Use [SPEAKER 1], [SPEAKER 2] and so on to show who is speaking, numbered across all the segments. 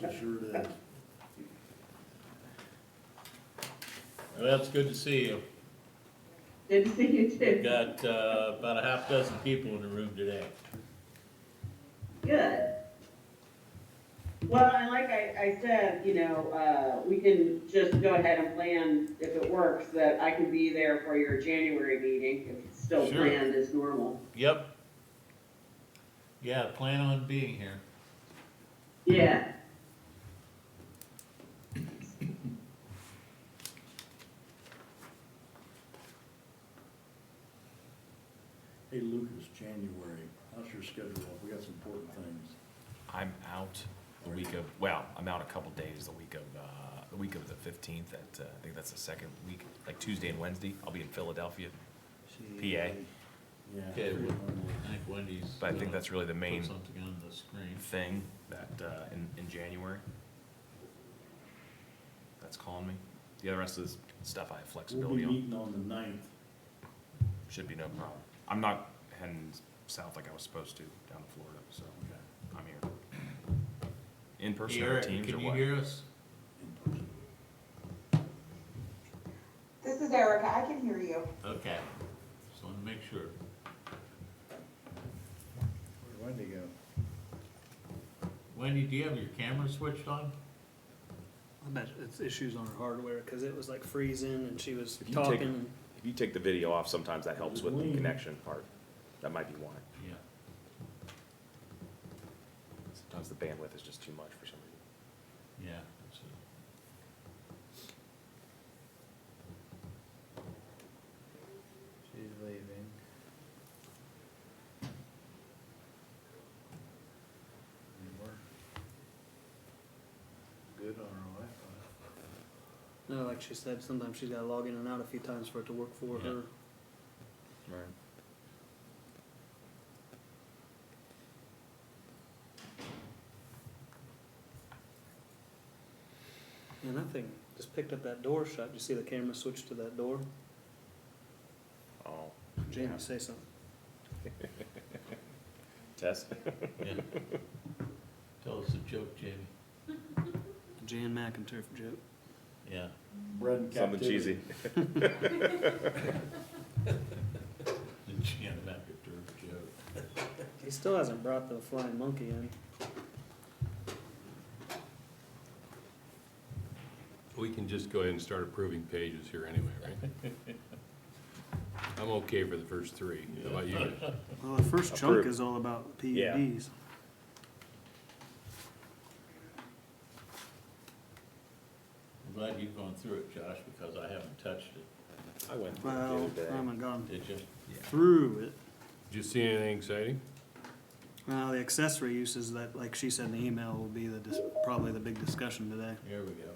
[SPEAKER 1] it sure does.
[SPEAKER 2] Well, it's good to see you.
[SPEAKER 3] Good to see you
[SPEAKER 2] We've
[SPEAKER 3] too.
[SPEAKER 2] got, about a half dozen people in the room today.
[SPEAKER 3] Good. Well, and like I said, we can just go ahead and plan, if it works, that I can be there for your January meeting, if it's still
[SPEAKER 2] Sure.
[SPEAKER 3] planned as normal.
[SPEAKER 2] Yep. Yeah, plan on being here.
[SPEAKER 3] Yeah.
[SPEAKER 1] Hey Lucas, January, how's your schedule? We got some important things.
[SPEAKER 4] I'm out I'm out a couple days the week of the 15th I think that's the second week, like Tuesday and Wednesday. I'll be in Philadelphia, PA.
[SPEAKER 1] Yeah.
[SPEAKER 2] Okay, I think Wendy's.
[SPEAKER 4] But I think that's really the main
[SPEAKER 2] Put something on the screen.
[SPEAKER 4] thing that, in January. That's calling me. The other rest of this stuff I have
[SPEAKER 1] We'll be
[SPEAKER 4] flexibility on.
[SPEAKER 1] meeting on the 9th.
[SPEAKER 4] Should be no problem. I'm not heading south like I was supposed to down to Florida, so I'm here. In person or
[SPEAKER 2] Eric,
[SPEAKER 4] Teams or
[SPEAKER 2] can you
[SPEAKER 4] what?
[SPEAKER 2] hear us?
[SPEAKER 1] in person.
[SPEAKER 5] This is Erica, I can hear you.
[SPEAKER 2] Okay, just wanted to make sure.
[SPEAKER 6] Where'd Wendy go?
[SPEAKER 2] Wendy, do you have your camera switched on?
[SPEAKER 7] I bet it's issues on her hardware, cause it was like freezing and she was
[SPEAKER 4] If you take-
[SPEAKER 7] talking.
[SPEAKER 4] If you take the video off, sometimes that helps with the
[SPEAKER 1] Lean.
[SPEAKER 4] connection part. That might be why.
[SPEAKER 2] Yeah.
[SPEAKER 4] Sometimes the bandwidth is just too much for some reason.
[SPEAKER 2] Yeah. That's it.
[SPEAKER 6] She's leaving. And we're good on our Wi-Fi.
[SPEAKER 7] No, like she said, sometimes she's gotta log in and out a few times for it to work for
[SPEAKER 2] Yeah.
[SPEAKER 7] her.
[SPEAKER 4] Right.
[SPEAKER 7] And that thing just picked up that door shut. You see the camera switch to that door?
[SPEAKER 4] Oh.
[SPEAKER 7] Jamie, say something.
[SPEAKER 4] Test?
[SPEAKER 2] Yeah. Tell us a joke, Jamie.
[SPEAKER 7] Jan McInturf joke.
[SPEAKER 2] Yeah.
[SPEAKER 1] Bread and
[SPEAKER 4] Something
[SPEAKER 1] captivity.
[SPEAKER 4] cheesy.
[SPEAKER 2] The Jan McIntyre joke.
[SPEAKER 7] He still hasn't brought the flying monkey in.
[SPEAKER 8] We can just go ahead and start approving pages here anyway, right? I'm okay for the first three. How about you guys?
[SPEAKER 7] Well, the first chunk
[SPEAKER 4] Approved.
[SPEAKER 7] is all about
[SPEAKER 4] Yeah.
[SPEAKER 7] PEDs.
[SPEAKER 2] I'm glad you've gone through it, Josh, because I haven't touched it.
[SPEAKER 4] I went through it the
[SPEAKER 7] Well,
[SPEAKER 4] other day.
[SPEAKER 7] I haven't gone
[SPEAKER 2] Did you?
[SPEAKER 7] through it.
[SPEAKER 8] Did you see anything exciting?
[SPEAKER 7] The accessory uses that, like she said in the email, will be probably the big discussion today.
[SPEAKER 2] Here we go.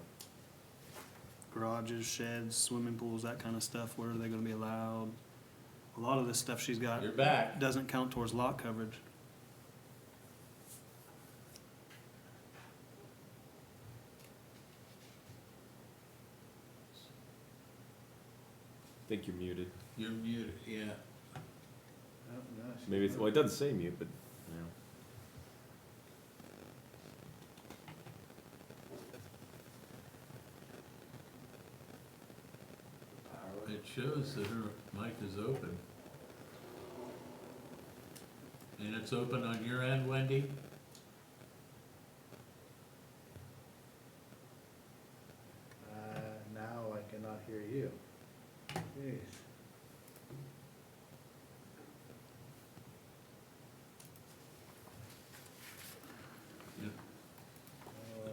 [SPEAKER 7] Garages, sheds, swimming pools, that kind of stuff, where are they gonna be allowed? A lot of this stuff she's got
[SPEAKER 2] You're back.
[SPEAKER 7] doesn't count towards lot coverage.
[SPEAKER 4] I think you're muted.
[SPEAKER 2] You're muted, yeah.
[SPEAKER 6] Oh, no, she's
[SPEAKER 4] Maybe it's, well, it doesn't say mute, but, you know.
[SPEAKER 2] It shows that her mic is open. And it's open on your end, Wendy?
[SPEAKER 6] Now I cannot hear you. Jeez.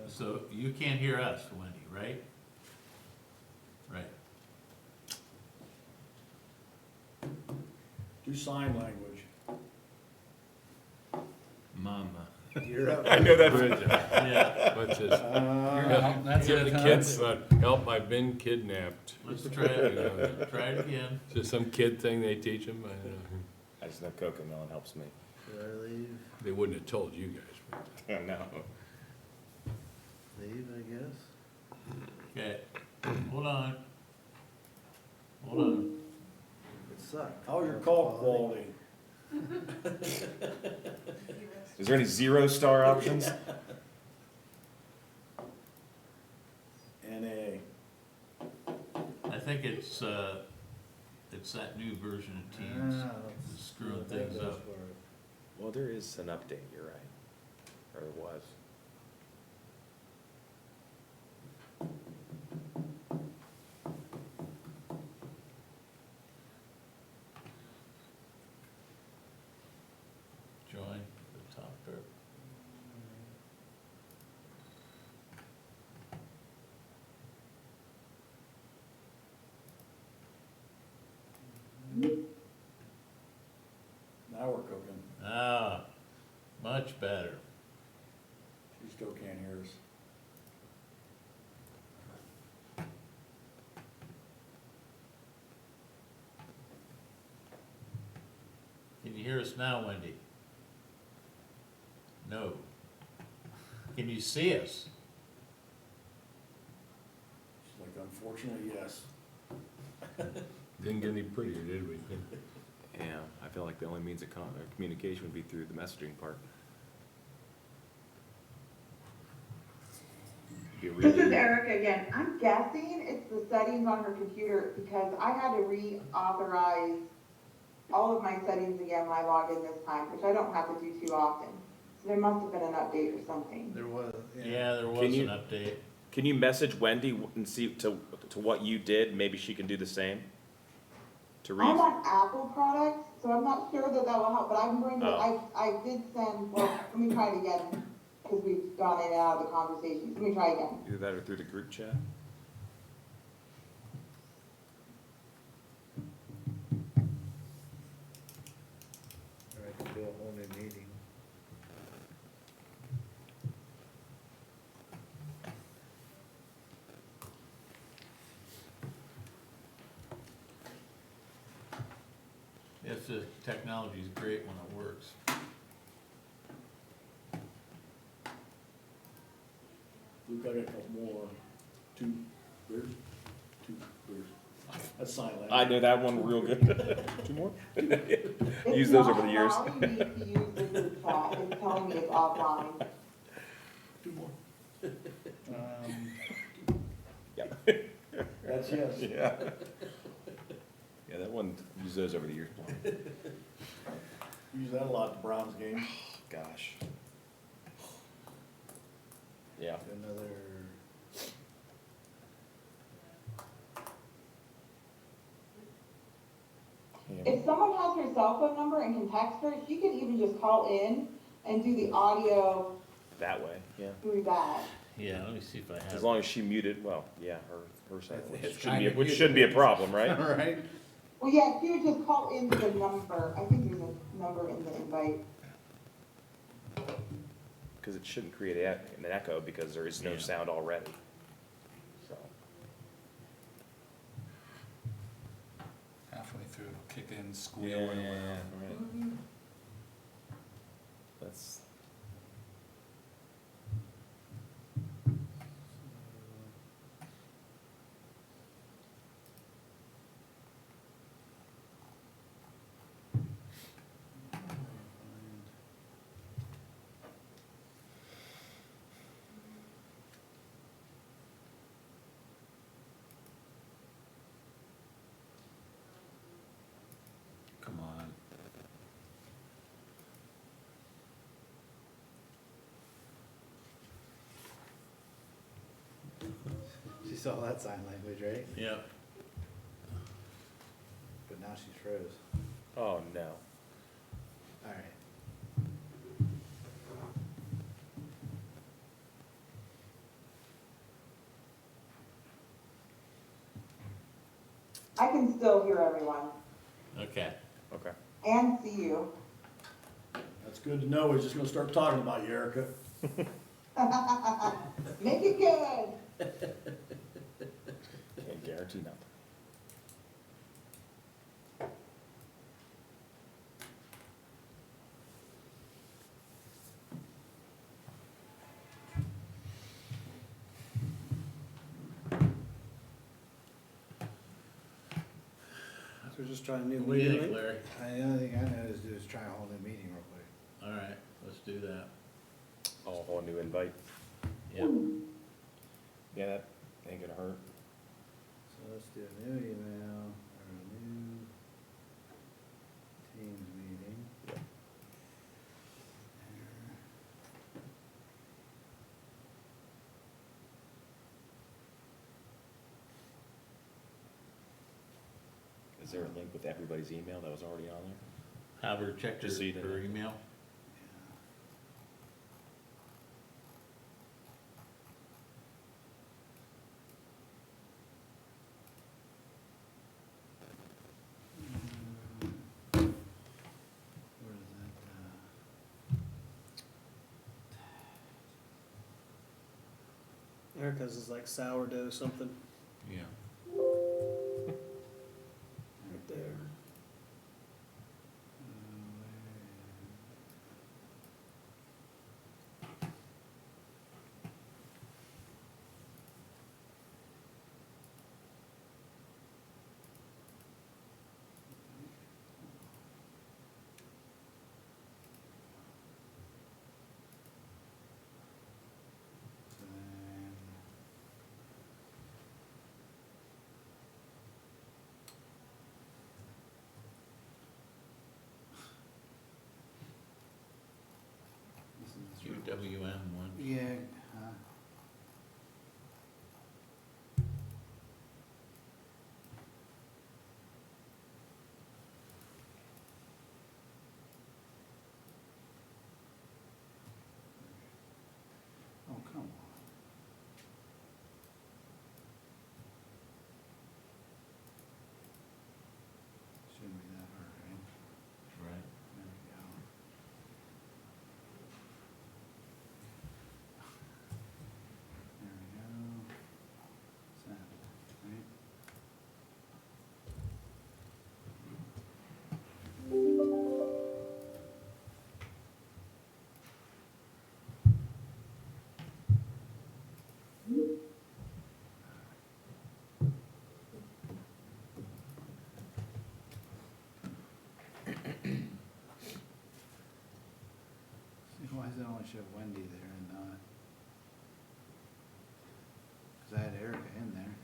[SPEAKER 2] So you can't hear us, Wendy, right? Right.
[SPEAKER 1] Do sign language.
[SPEAKER 2] Mama.
[SPEAKER 6] You're up.
[SPEAKER 4] I know that.
[SPEAKER 2] Yeah.
[SPEAKER 8] What's this?
[SPEAKER 2] That's
[SPEAKER 8] Give
[SPEAKER 2] it,
[SPEAKER 8] the
[SPEAKER 2] huh?
[SPEAKER 8] kids, help, I've been kidnapped.
[SPEAKER 2] Let's try it, try it again.
[SPEAKER 8] Is this some kid thing they teach them? I don't know.
[SPEAKER 4] I just know Cocomelon helps me.
[SPEAKER 6] Should I leave?
[SPEAKER 8] They wouldn't have told you guys.
[SPEAKER 4] I know.
[SPEAKER 6] Leave, I guess.
[SPEAKER 2] Okay, hold on. Hold on.
[SPEAKER 6] It sucked.
[SPEAKER 1] How's your call quality?
[SPEAKER 4] Is there any 0-star options?
[SPEAKER 1] NA.
[SPEAKER 2] I think it's that new version of Teams that's screwing things up.
[SPEAKER 4] Well, there is an update, you're right. Or there was.
[SPEAKER 2] Join the top group.
[SPEAKER 1] Now we're cooking.
[SPEAKER 2] Ah, much better.
[SPEAKER 1] She still can't hear us.
[SPEAKER 2] Can you hear us now, Wendy? No. Can you see us?
[SPEAKER 1] She's like, unfortunately, yes.
[SPEAKER 8] Didn't get any prettier, did we?
[SPEAKER 4] Yeah, I feel like the only means of communication would be through the messaging part. Be
[SPEAKER 5] This is
[SPEAKER 4] really-
[SPEAKER 5] Erica again. I'm guessing it's the settings on her computer because I had to reauthorize all of my settings again when I log in this time, which I don't have to do too often. So there must have been an update or something.
[SPEAKER 6] There was,
[SPEAKER 2] Yeah, there was
[SPEAKER 4] Can you-
[SPEAKER 2] an update.
[SPEAKER 4] Can you message Wendy and see to what you did? Maybe she can do the same? To read?
[SPEAKER 5] I'm on Apple products, so I'm not sure that will help, but I'm going to,
[SPEAKER 4] Oh.
[SPEAKER 5] I did send, well, let me try it again, because we've gone in and out of the conversations. Let me try again.
[SPEAKER 4] Either that or through the group chat?
[SPEAKER 6] or I can do a whole new meeting.
[SPEAKER 2] Yes, the technology's great when it works.
[SPEAKER 1] Luke, I got a couple more. Two beers? Two beers. That's sign language.
[SPEAKER 4] I know that one real good. Two more?
[SPEAKER 5] It's
[SPEAKER 4] Use those over
[SPEAKER 5] not
[SPEAKER 4] the years.
[SPEAKER 5] allowing me to use the group chat. It's telling me it's offline.
[SPEAKER 1] Two more.
[SPEAKER 4] Yep.
[SPEAKER 1] That's yes.
[SPEAKER 4] Yeah. Yeah, that one, use those over the years.
[SPEAKER 1] Use that a lot at the Browns game.
[SPEAKER 4] Gosh. Yeah.
[SPEAKER 6] Another,
[SPEAKER 5] If someone has her cell phone number and can text her, she can even just call in and do the audio
[SPEAKER 4] That way, yeah.
[SPEAKER 5] through that.
[SPEAKER 2] Yeah, let me see if I have.
[SPEAKER 4] As long as she muted, well, yeah, her side,
[SPEAKER 6] It's
[SPEAKER 4] which
[SPEAKER 6] kinda
[SPEAKER 4] which shouldn't be a problem, right?
[SPEAKER 6] right?
[SPEAKER 5] Well, yeah, she would just call in the number. I think there's a number in the invite.
[SPEAKER 4] Because it shouldn't create an echo because there is no
[SPEAKER 2] Yeah.
[SPEAKER 4] sound already. So,
[SPEAKER 9] Halfway through, it'll kick in, squeal
[SPEAKER 4] yeah,
[SPEAKER 9] or
[SPEAKER 4] yeah,
[SPEAKER 9] whatever.
[SPEAKER 4] yeah, right. That's,
[SPEAKER 2] Come on.
[SPEAKER 6] She saw that sign language, right?
[SPEAKER 2] Yep.
[SPEAKER 6] But now she's froze.
[SPEAKER 4] oh, no.
[SPEAKER 6] All right.
[SPEAKER 5] I can still hear everyone
[SPEAKER 2] Okay.
[SPEAKER 4] Okay.
[SPEAKER 5] and see you.
[SPEAKER 1] That's good to know. He's just gonna start talking about you, Erica.
[SPEAKER 5] Make it good.
[SPEAKER 4] Can't guarantee nothing.
[SPEAKER 6] So we're just trying a new
[SPEAKER 2] What do you think,
[SPEAKER 6] meeting.
[SPEAKER 2] Larry?
[SPEAKER 6] The only thing I know is to just try a whole new meeting real quick.
[SPEAKER 2] All right, let's do that.
[SPEAKER 4] Oh, a whole new invite.
[SPEAKER 2] Yep.
[SPEAKER 4] Yeah, Ain't gonna hurt.
[SPEAKER 6] So let's do a new email or a new Teams meeting.
[SPEAKER 4] Yep. Is there a link with everybody's email that was already on there?
[SPEAKER 2] Have her check
[SPEAKER 4] Just so you
[SPEAKER 2] her
[SPEAKER 4] know.
[SPEAKER 2] email.
[SPEAKER 6] Where is that,
[SPEAKER 7] Erica's is like sourdough something.
[SPEAKER 2] Yeah.
[SPEAKER 7] Right there.
[SPEAKER 2] QWM one.
[SPEAKER 6] Yeah, oh, come on. Shouldn't be that hard, right?
[SPEAKER 2] Right.
[SPEAKER 6] There we go. There we go. Send, right? See, why does it only show Wendy there and not? Cause I had Erica in there.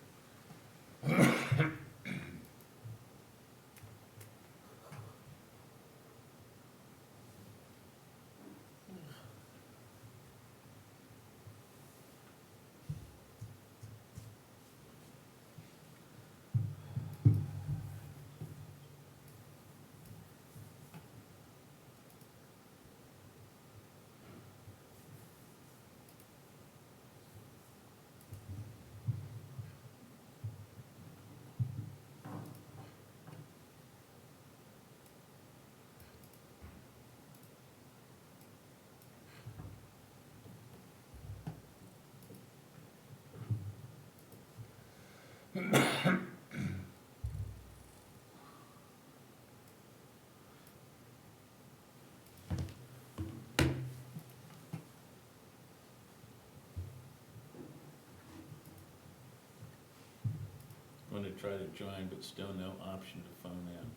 [SPEAKER 2] Going to try to join, but still no option to phone in.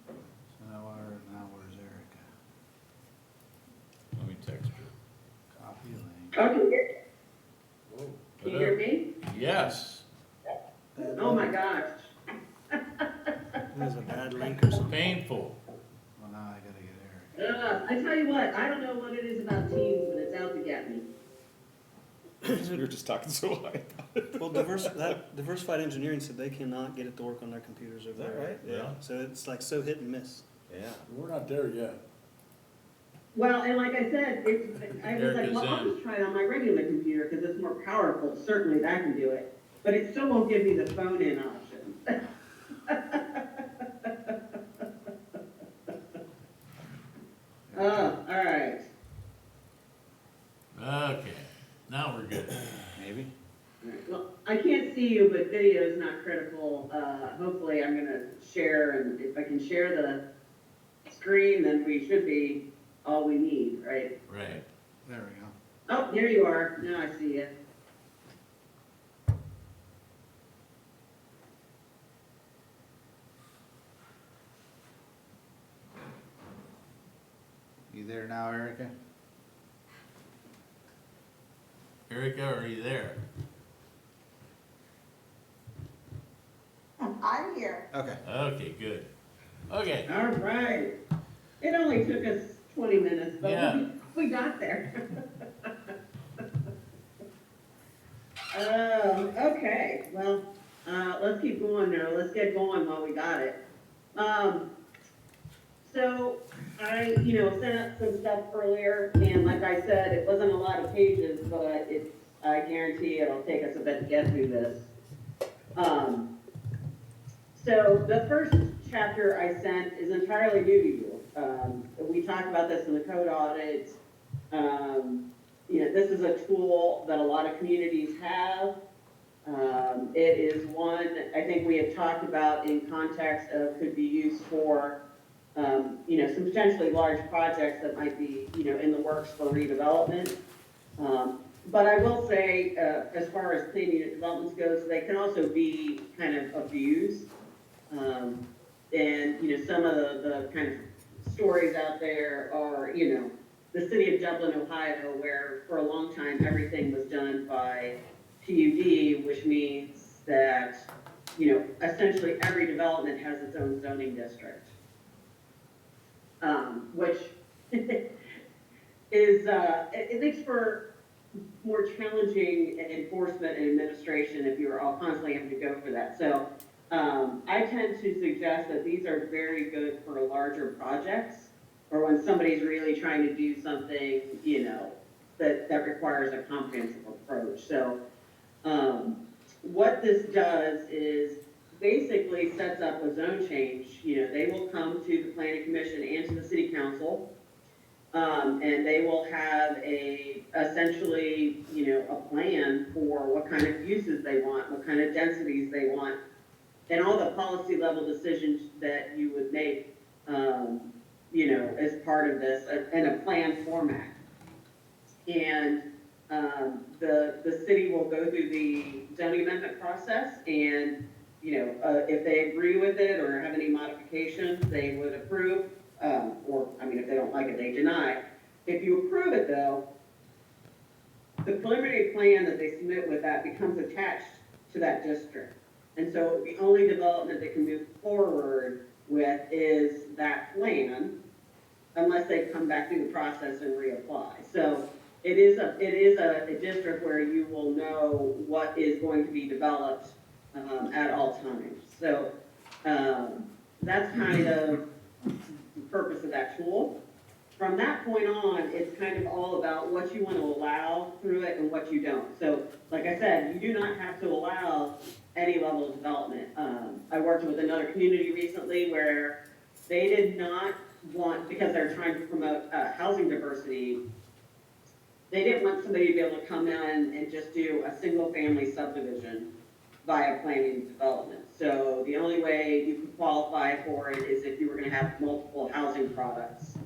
[SPEAKER 6] So now where's Erica?
[SPEAKER 2] Let me text her.
[SPEAKER 6] Copy link.
[SPEAKER 3] Oh, can
[SPEAKER 2] Whoa.
[SPEAKER 3] you hear me?
[SPEAKER 2] Yes,
[SPEAKER 3] Oh, my gosh.
[SPEAKER 7] It was a bad link or something.
[SPEAKER 2] painful.
[SPEAKER 6] Well, now I gotta get Erica.
[SPEAKER 3] I tell you what, I don't know what it is about Teams, but it's out to get me.
[SPEAKER 4] We were just talking so high.
[SPEAKER 7] Well, Diversified Engineering said they cannot get it to work on their computers over
[SPEAKER 4] Is that
[SPEAKER 7] there.
[SPEAKER 4] right?
[SPEAKER 7] Yeah,
[SPEAKER 2] Yeah.
[SPEAKER 7] so it's like so hit and miss.
[SPEAKER 4] Yeah.
[SPEAKER 1] We're not there yet.
[SPEAKER 3] Well, and like I said, I was like, well, I'll
[SPEAKER 2] Erica's
[SPEAKER 3] just try it on my regular computer, because it's more powerful, certainly that can do it. But it still won't give me the phone-in option. Oh, all right.
[SPEAKER 2] Okay, now we're good.
[SPEAKER 4] Maybe.
[SPEAKER 3] All right. Well, I can't see you, but video is not critical. Hopefully I'm gonna share, and if I can share the screen, then we should be all we need, right?
[SPEAKER 2] Right.
[SPEAKER 6] There we go.
[SPEAKER 3] Oh, there you are. Now I see you.
[SPEAKER 6] there now, Erica?
[SPEAKER 2] Erica, are you there?
[SPEAKER 5] I'm here.
[SPEAKER 6] Okay.
[SPEAKER 2] Okay, good. Okay,
[SPEAKER 3] All right. It only took us 20 minutes, but
[SPEAKER 2] Yeah.
[SPEAKER 3] we got there. Okay, well, let's keep going now. Let's get going while we got it. So I, sent out some stuff earlier, and like I said, it wasn't a lot of pages, but I guarantee it'll take us a bit to get through this. So the first chapter I sent is entirely new to you. We talked about this in the code audit. This is a tool that a lot of communities have. It is one I think we have talked about in context of could be used for, some potentially large projects that might be, in the works for redevelopment. But I will say, as far as planned unit developments goes, they can also be kind of abused. Some of the kind of stories out there are, the city of Dublin, Ohio, where for a long time, everything was done by PUD, which means that, essentially every development has its own zoning district. Which is, it makes for more challenging enforcement and administration if you're all constantly having to go for that. So I tend to suggest that these are very good for larger projects, or when somebody's really trying to do something, that requires a comprehensive approach. So what this does is basically sets up a zone change. They will come to the planning commission and to the city council, and they will have essentially, a plan for what kind of uses they want, what kind of densities they want, and all the policy level decisions that you would make, as part of this in a plan format. And the city will go through the zoning amendment process, and if they agree with it or have any modifications, they would approve, if they don't like it, they deny. If you approve it though, the preliminary plan that they submit with that becomes attached to that district. And so the only development that can move forward with is that plan, unless they come back through the process and reapply. So it is a district where you will know what is going to be developed at all times. So that's kind of the purpose of that tool. From that point on, it's kind of all about what you want to allow through it and what you don't. So like I said, you do not have to allow any level of development. I worked with another community recently where they did not want, because they're trying to promote housing diversity, they didn't want somebody to be able to come in and just do a single family subdivision via planning and development. So the only way you could qualify for it is if you were going to have multiple housing products,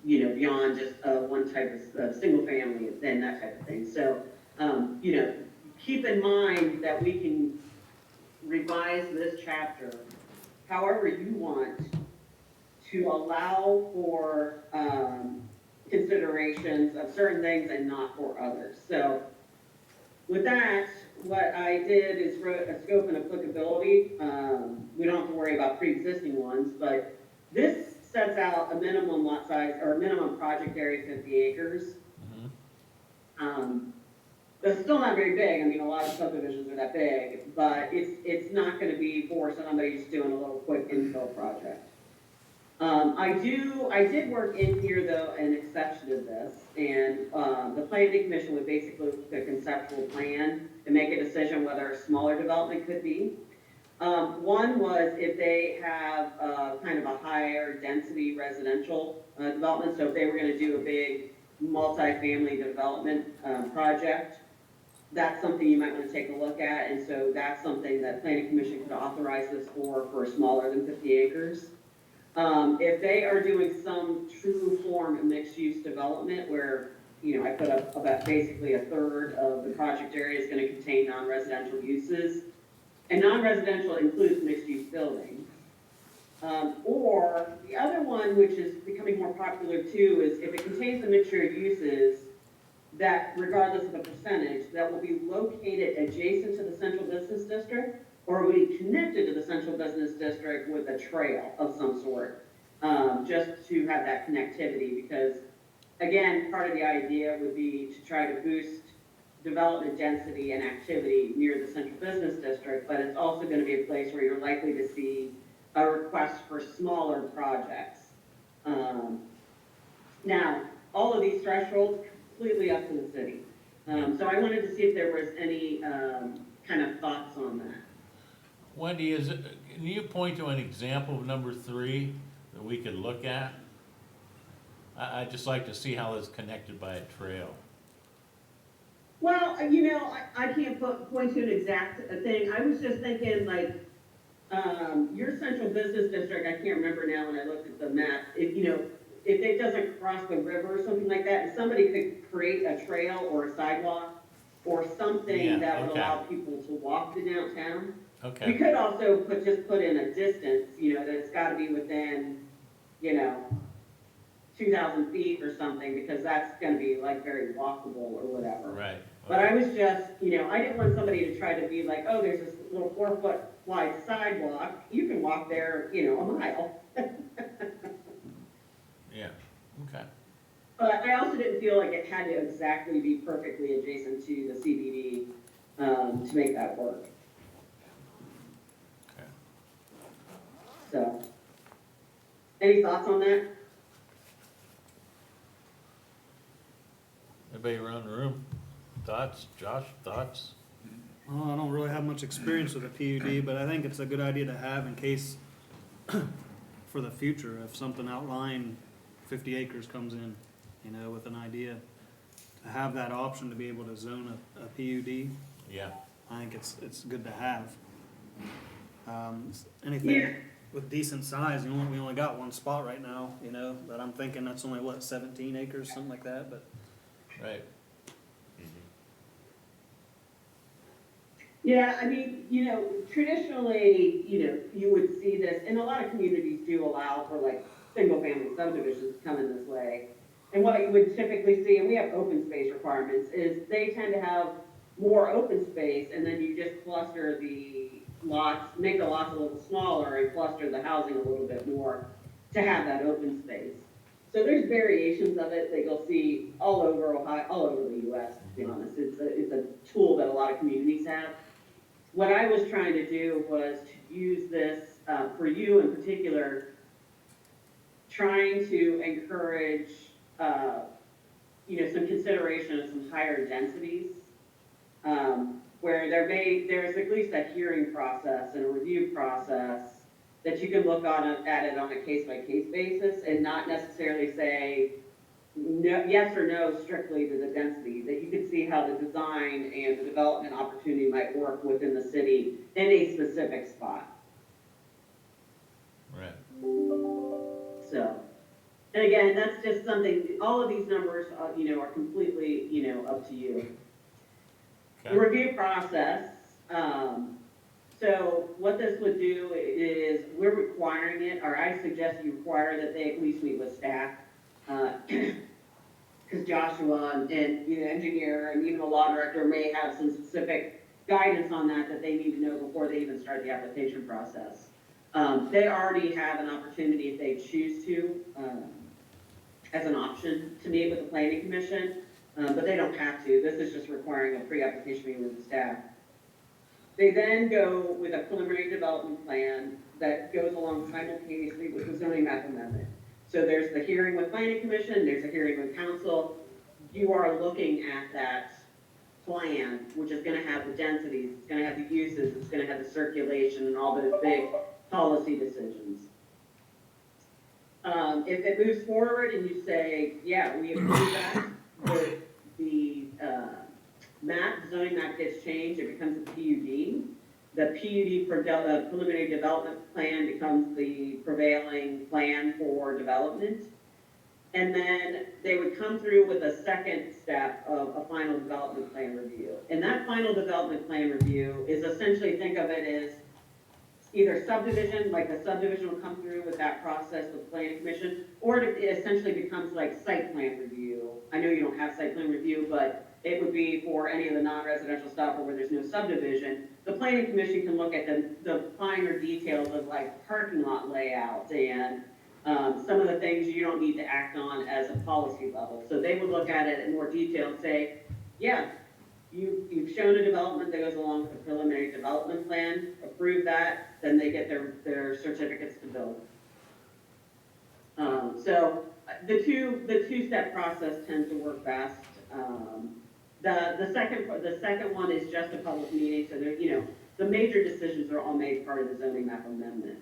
[SPEAKER 3] beyond just one type of single family and that type of thing. So, keep in mind that we can revise this chapter however you want to allow for considerations of certain things and not for others. So with that, what I did is wrote a scope and applicability. We don't have to worry about pre-existing ones, but this sets out a minimum lot size or a minimum project area, 50 acres. It's still not very big. A lot of subdivisions are that big, but it's not going to be for somebody just doing a little quick infill project. I did work in here though an exception to this, and the planning commission would basically look at the conceptual plan and make a decision whether a smaller development could be. One was if they have kind of a higher density residential development, so if they were going to do a big multi-family development project, that's something you might want to take a look at, and so that's something that planning commission could authorize this for smaller than 50 acres. If they are doing some true form of mixed-use development where, I put up about basically a third of the project area is going to contain non-residential uses, and non-residential includes mixed-use buildings. Or the other one, which is becoming more popular too, is if it contains a mixture of uses that regardless of the percentage, that will be located adjacent to the central business district or will be connected to the central business district with a trail of some sort, just to have that connectivity. Because again, part of the idea would be to try to boost development density and activity near the central business district, but it's also going to be a place where you're likely to see a request for smaller projects. Now, all of these thresholds completely up to the city. So I wanted to see if there was any kind of thoughts on that.
[SPEAKER 2] Wendy, can you point to an example of number 3 that we could look at? I'd just like to see how it's connected by a trail.
[SPEAKER 3] Well, you know, I can't point to an exact thing. I was just thinking like, your central business district, I can't remember now when I looked at the map, if, you know, if it doesn't cross the river or something like that, and somebody could create a trail or a sidewalk or something
[SPEAKER 2] Yeah,
[SPEAKER 3] that would
[SPEAKER 2] okay.
[SPEAKER 3] allow people to walk to downtown. We
[SPEAKER 2] Okay,
[SPEAKER 3] could also just put in a distance, you know, that it's gotta be within, you know, 2,000 feet or something, because that's gonna be like very walkable or whatever.
[SPEAKER 2] right.
[SPEAKER 3] But I was just, you know, I didn't want somebody to try to be like, oh, there's this little 4-foot wide sidewalk, you can walk there, you know, a mile.
[SPEAKER 2] Yeah, okay.
[SPEAKER 3] But I also didn't feel like it had to exactly be perfectly adjacent to the CBD, to make that work,
[SPEAKER 2] Okay.
[SPEAKER 3] so. Any thoughts on that?
[SPEAKER 2] Anybody around the room? Thoughts? Josh, thoughts?
[SPEAKER 7] Well, I don't really have much experience with a PUD, but I think it's a good idea to have in case for the future, if something outlying 50 acres comes in, you know, with an idea, to have that option to be able to zone a PUD,
[SPEAKER 2] Yeah,
[SPEAKER 7] I think it's good to have. Anything
[SPEAKER 3] Yeah.
[SPEAKER 7] with decent size, we only got one spot right now, you know, but I'm thinking that's only, what, 17 acres, something like that, but
[SPEAKER 2] right.
[SPEAKER 3] Yeah, I mean, you know, traditionally, you know, you would see this, and a lot of communities do allow for like single-family subdivisions to come in this way. And what you would typically see, and we have open space requirements, is they tend to have more open space, and then you just cluster the lots, make the lots a little smaller and cluster the housing a little bit more to have that open space. So there's variations of it that you'll see all over Ohio, all over the US, to be honest. It's a tool that a lot of communities have. What I was trying to do was to use this, for you in particular, trying to encourage, you know, some consideration of some higher densities, where there's at least a hearing process and a review process that you can look at it on a case-by-case basis and not necessarily say no, yes or no strictly to the density, that you can see how the design and the development opportunity might work within the city in a specific spot.
[SPEAKER 2] Right.
[SPEAKER 3] So, and again, that's just something, all of these numbers, you know, are completely, you know, up to you. The
[SPEAKER 2] Okay.
[SPEAKER 3] review process, so what this would do is, we're requiring it, or I suggest you require that they at least meet with staff. Because Joshua and, you know, engineer and even the law director may have some specific guidance on that they need to know before they even start the application process. They already have an opportunity if they choose to, as an option to meet with the planning commission, but they don't have to. This is just requiring a pre-application meeting with the staff. They then go with a preliminary development plan that goes along simultaneously with the zoning map amendment. So there's the hearing with planning commission, there's a hearing with council. You are looking at that plan, which is gonna have the densities, it's gonna have the uses, it's gonna have the circulation and all those big policy decisions. If it moves forward and you say, yeah, we approve that, the zoning map gets changed, it becomes a PUD. The PUD preliminary development plan becomes the prevailing plan for development. And then they would come through with a second step of a final development plan review. And that final development plan review is essentially, think of it as, either subdivision, like the subdivision will come through with that process with planning commission, or it essentially becomes like site plan review. I know you don't have site plan review, but it would be for any of the non-residential stuff or where there's no subdivision. The planning commission can look at the finer details of like parking lot layout and some of the things you don't need to act on as a policy level. So they would look at it in more detail and say, yeah, you've shown a development that goes along with the preliminary development plan, approve that, then they get their certificates to build. So the two-step process tends to work best. The second one is just a public meeting, so the major decisions are all made part of the zoning map amendment.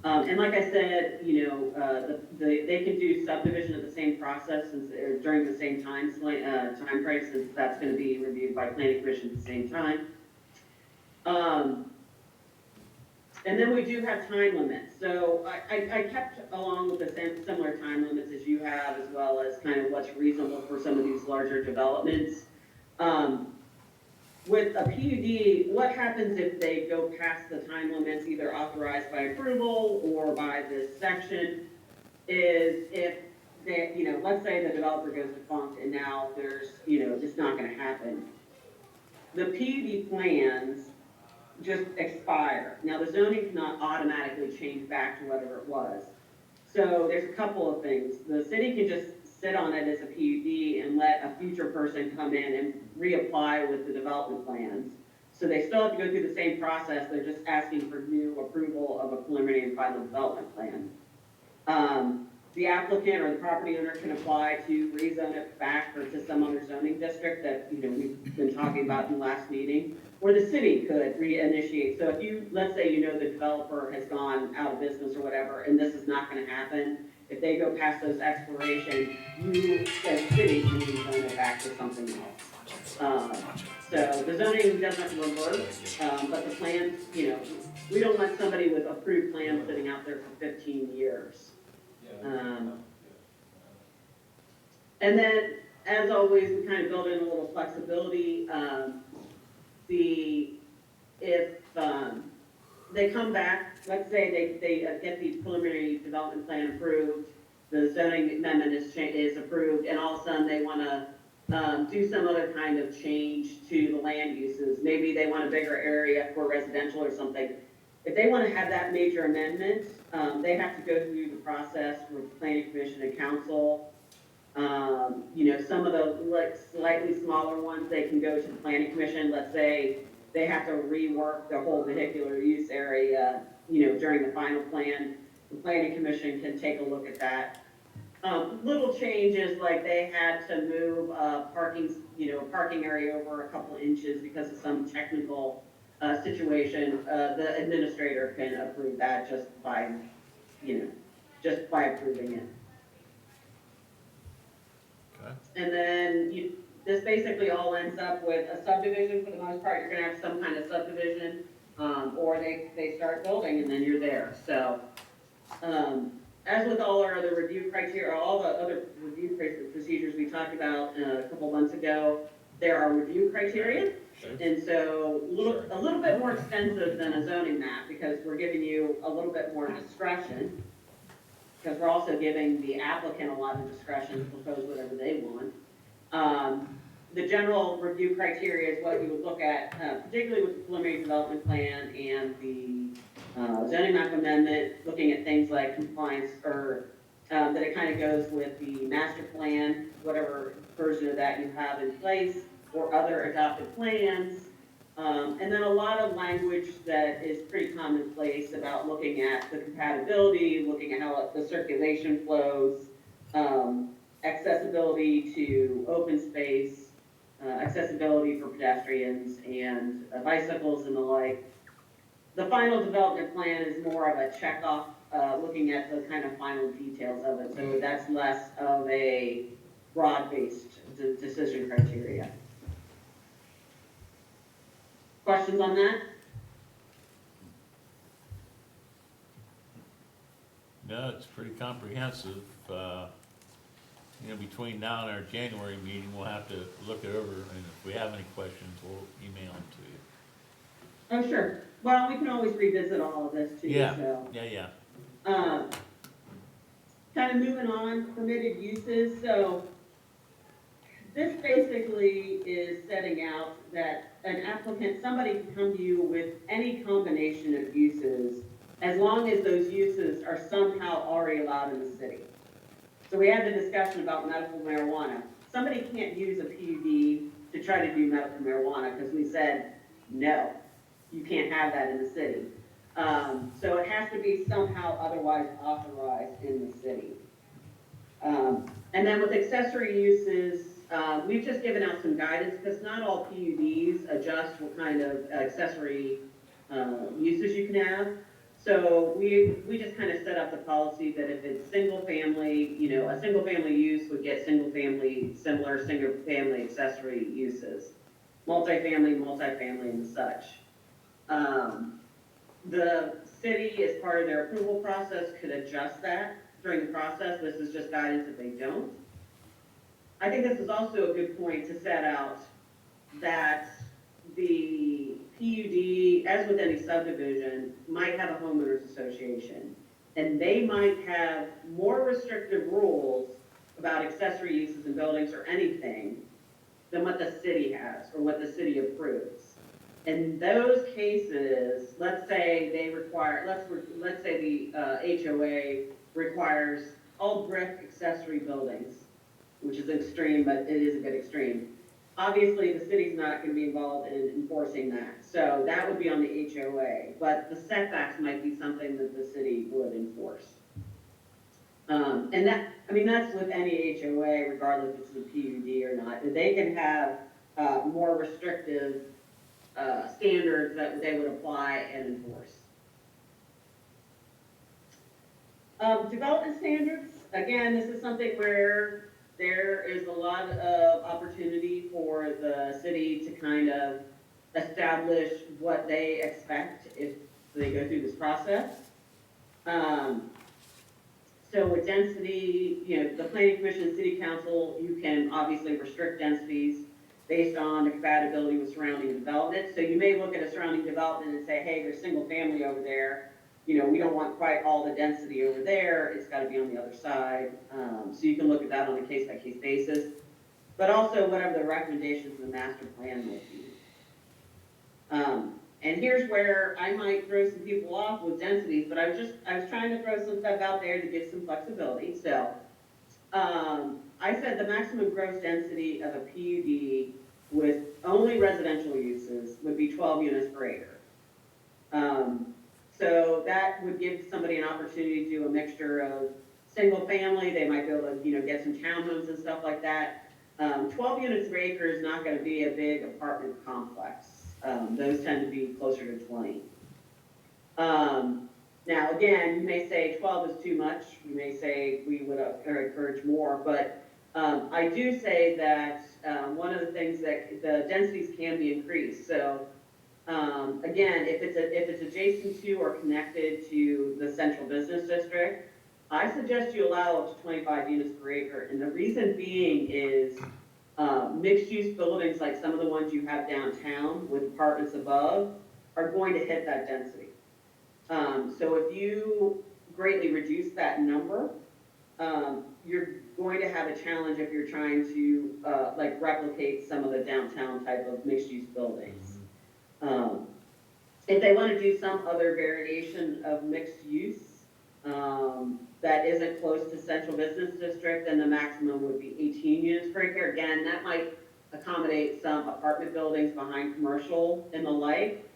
[SPEAKER 3] And like I said, they can do subdivision of the same process or during the same time frame, since that's going to be reviewed by planning commission at the same time. And then we do have time limits. So I kept along with the similar time limits as you have, as well as kind of what's reasonable for some of these larger developments. With a PUD, what happens if they go past the time limits, either authorized by approval or by this section, is if they, let's say the developer goes defunct and now there's, it's not gonna happen. The PUD plans just expire. Now, the zoning cannot automatically change back to whatever it was. So there's a couple of things. The city can just sit on it as a PUD and let a future person come in and reapply with the development plans. So they still have to go through the same process, they're just asking for new approval of a preliminary and final development plan. The applicant or the property owner can apply to rezone it back or to some other zoning district that, we've been talking about in the last meeting, or the city could reinitiate. So if let's say, the developer has gone out of business or whatever, and this is not gonna happen, if they go past those expirations, you as city can rezone it back to something else. So the zoning doesn't revert, but the plans, we don't want somebody with approved plans sitting out there for 15 years. And then, as always, we kind of build in a little flexibility. If they come back, let's say they get the preliminary development plan approved, the zoning amendment is approved, and all of a sudden they want to do some other kind of change to the land uses. Maybe they want a bigger area for residential or something. If they want to have that major amendment, they have to go through the process with planning commission and council. Some of the slightly smaller ones, they can go to the planning commission. Let's say they have to rework the whole vehicular use area, during the final plan. The planning commission can take a look at that. Little changes, like they had to move parking area over a couple inches because of some technical situation. The administrator can approve that just by approving it.
[SPEAKER 2] Okay.
[SPEAKER 3] And then this basically all ends up with a subdivision. For the most part, you're gonna have some kind of subdivision, or they start building and then you're there. So, as with all our other review criteria, all the other review procedures we talked about a couple months ago, there are review criteria. And so a little bit more extensive than a zoning map, because we're giving you a little bit more discretion, because we're also giving the applicant a lot of discretion to propose whatever they want. The general review criteria is what you would look at, particularly with the preliminary development plan and the zoning map amendment, looking at things like compliance, or that it kind of goes with the master plan, whatever version of that you have in place, or other adopted plans. And then a lot of language that is pretty commonplace about looking at the compatibility, looking at how the circulation flows, accessibility to open space, accessibility for pedestrians and bicycles and the like. The final development plan is more of a checkoff, looking at the kind of final details of it. So that's less of a broad-based decision criteria. Questions on that?
[SPEAKER 2] No, it's pretty comprehensive. Between now and our January meeting, we'll have to look it over, and if we have any questions, we'll email them to you.
[SPEAKER 3] Oh, sure. Well, we can always revisit all of this too,
[SPEAKER 2] Yeah.
[SPEAKER 3] so.
[SPEAKER 2] Yeah.
[SPEAKER 3] Kind of moving on, permitted uses, so this basically is setting out that an applicant, somebody can come to you with any combination of uses as long as those uses are somehow already allowed in the city. So we had the discussion about medical marijuana. Somebody can't use a PUD to try to do medical marijuana because we said, no, you can't have that in the city. So it has to be somehow otherwise authorized in the city. And then with accessory uses, we've just given out some guidance because not all PUDs adjust what kind of accessory uses you can have. So we just kind of set up the policy that if it's single family, you know, a single family use would get single family accessory uses. Multifamily, and such. The city, as part of their approval process, could adjust that during the process. This is just guidance if they don't. I think this is also a good point to set out that the PUD, as with any subdivision, might have a homeowners association. And they might have more restrictive rules about accessory uses in buildings or anything than what the city has or what the city approves. In those cases, let's say they require, let's say the HOA requires all brick accessory buildings, which is extreme, but it is a bit extreme. Obviously, the city's not going to be involved in enforcing that, so that would be on the HOA. But the setbacks might be something that the city would enforce. And that's with any HOA, regardless if it's a PUD or not. They can have more restrictive standards that they would apply and enforce. Development standards, again, this is something where there is a lot of opportunity for the city to kind of establish what they expect if they go through this process. So with density, you know, the Planning Commission and City Council, you can obviously restrict densities based on the compatibility with surrounding development. So you may look at a surrounding development and say, hey, there's single family over there. You know, we don't want quite all the density over there. It's got to be on the other side. So you can look at that on a case-by-case basis. But also whatever the recommendations of the master plan might be. And here's where I might throw some people off with densities, but I was trying to throw some stuff out there to give some flexibility. So I said the maximum gross density of a PUD with only residential uses would be 12 units per acre. So that would give somebody an opportunity to do a mixture of single family. They might be able to, you know, get some townhomes and stuff like that. 12 units per acre is not going to be a big apartment complex. Those tend to be closer to 20. Now, again, you may say 12 is too much. You may say we would encourage more, but I do say that one of the things that the densities can be increased. So again, if it's adjacent to or connected to the central business district, I suggest you allow up to 25 units per acre. And the reason being is mixed-use buildings like some of the ones you have downtown with apartments above are going to hit that density. So if you greatly reduce that number, you're going to have a challenge if you're trying to like replicate some of the downtown type of mixed-use buildings. If they want to do some other variation of mixed use that isn't close to central business district, then the maximum would be 18 units per acre. Again, that might accommodate some apartment buildings behind commercial and the like,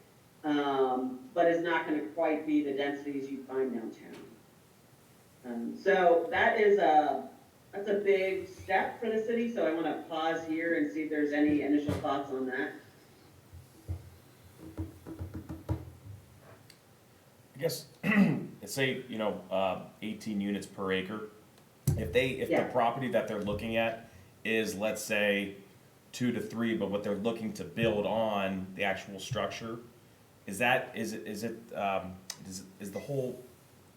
[SPEAKER 3] but it's not going to quite be the densities you find downtown. So that is that's a big step for the city. So I want to pause here and see if there's any initial thoughts on that.
[SPEAKER 4] I guess, say, 18 units per acre. If the property that they're looking at is, let's say, 2 to 3, but what they're looking to build on the actual structure, is the whole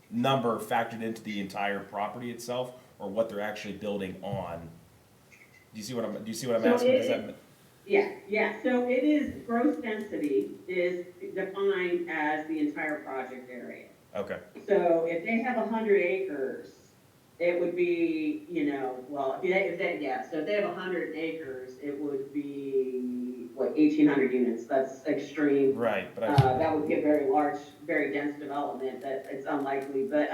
[SPEAKER 4] number factored into the entire property itself, or what they're actually building on? Do you see what I'm asking?
[SPEAKER 3] Yeah, so it is, gross density is defined as the entire project area.
[SPEAKER 4] Okay,
[SPEAKER 3] So if they have 100 acres, it would be, well, so if they have 100 acres, it would be, what, 1,800 units, that's extreme.
[SPEAKER 4] right, but
[SPEAKER 3] That would give very large, very dense development, that it's unlikely, but,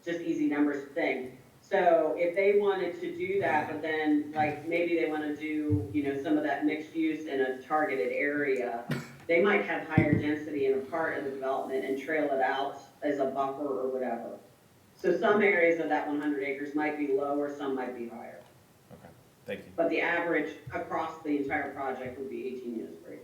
[SPEAKER 3] just easy numbers thing. So if they wanted to do that, but then, like, maybe they wanna do, some of that mixed use in a targeted area, they might have higher density in a part of the development and trail it out as a buffer or whatever. So some areas of that 100 acres might be lower, some might be higher.
[SPEAKER 4] okay, thank you.
[SPEAKER 3] But the average across the entire project would be 18 units per acre.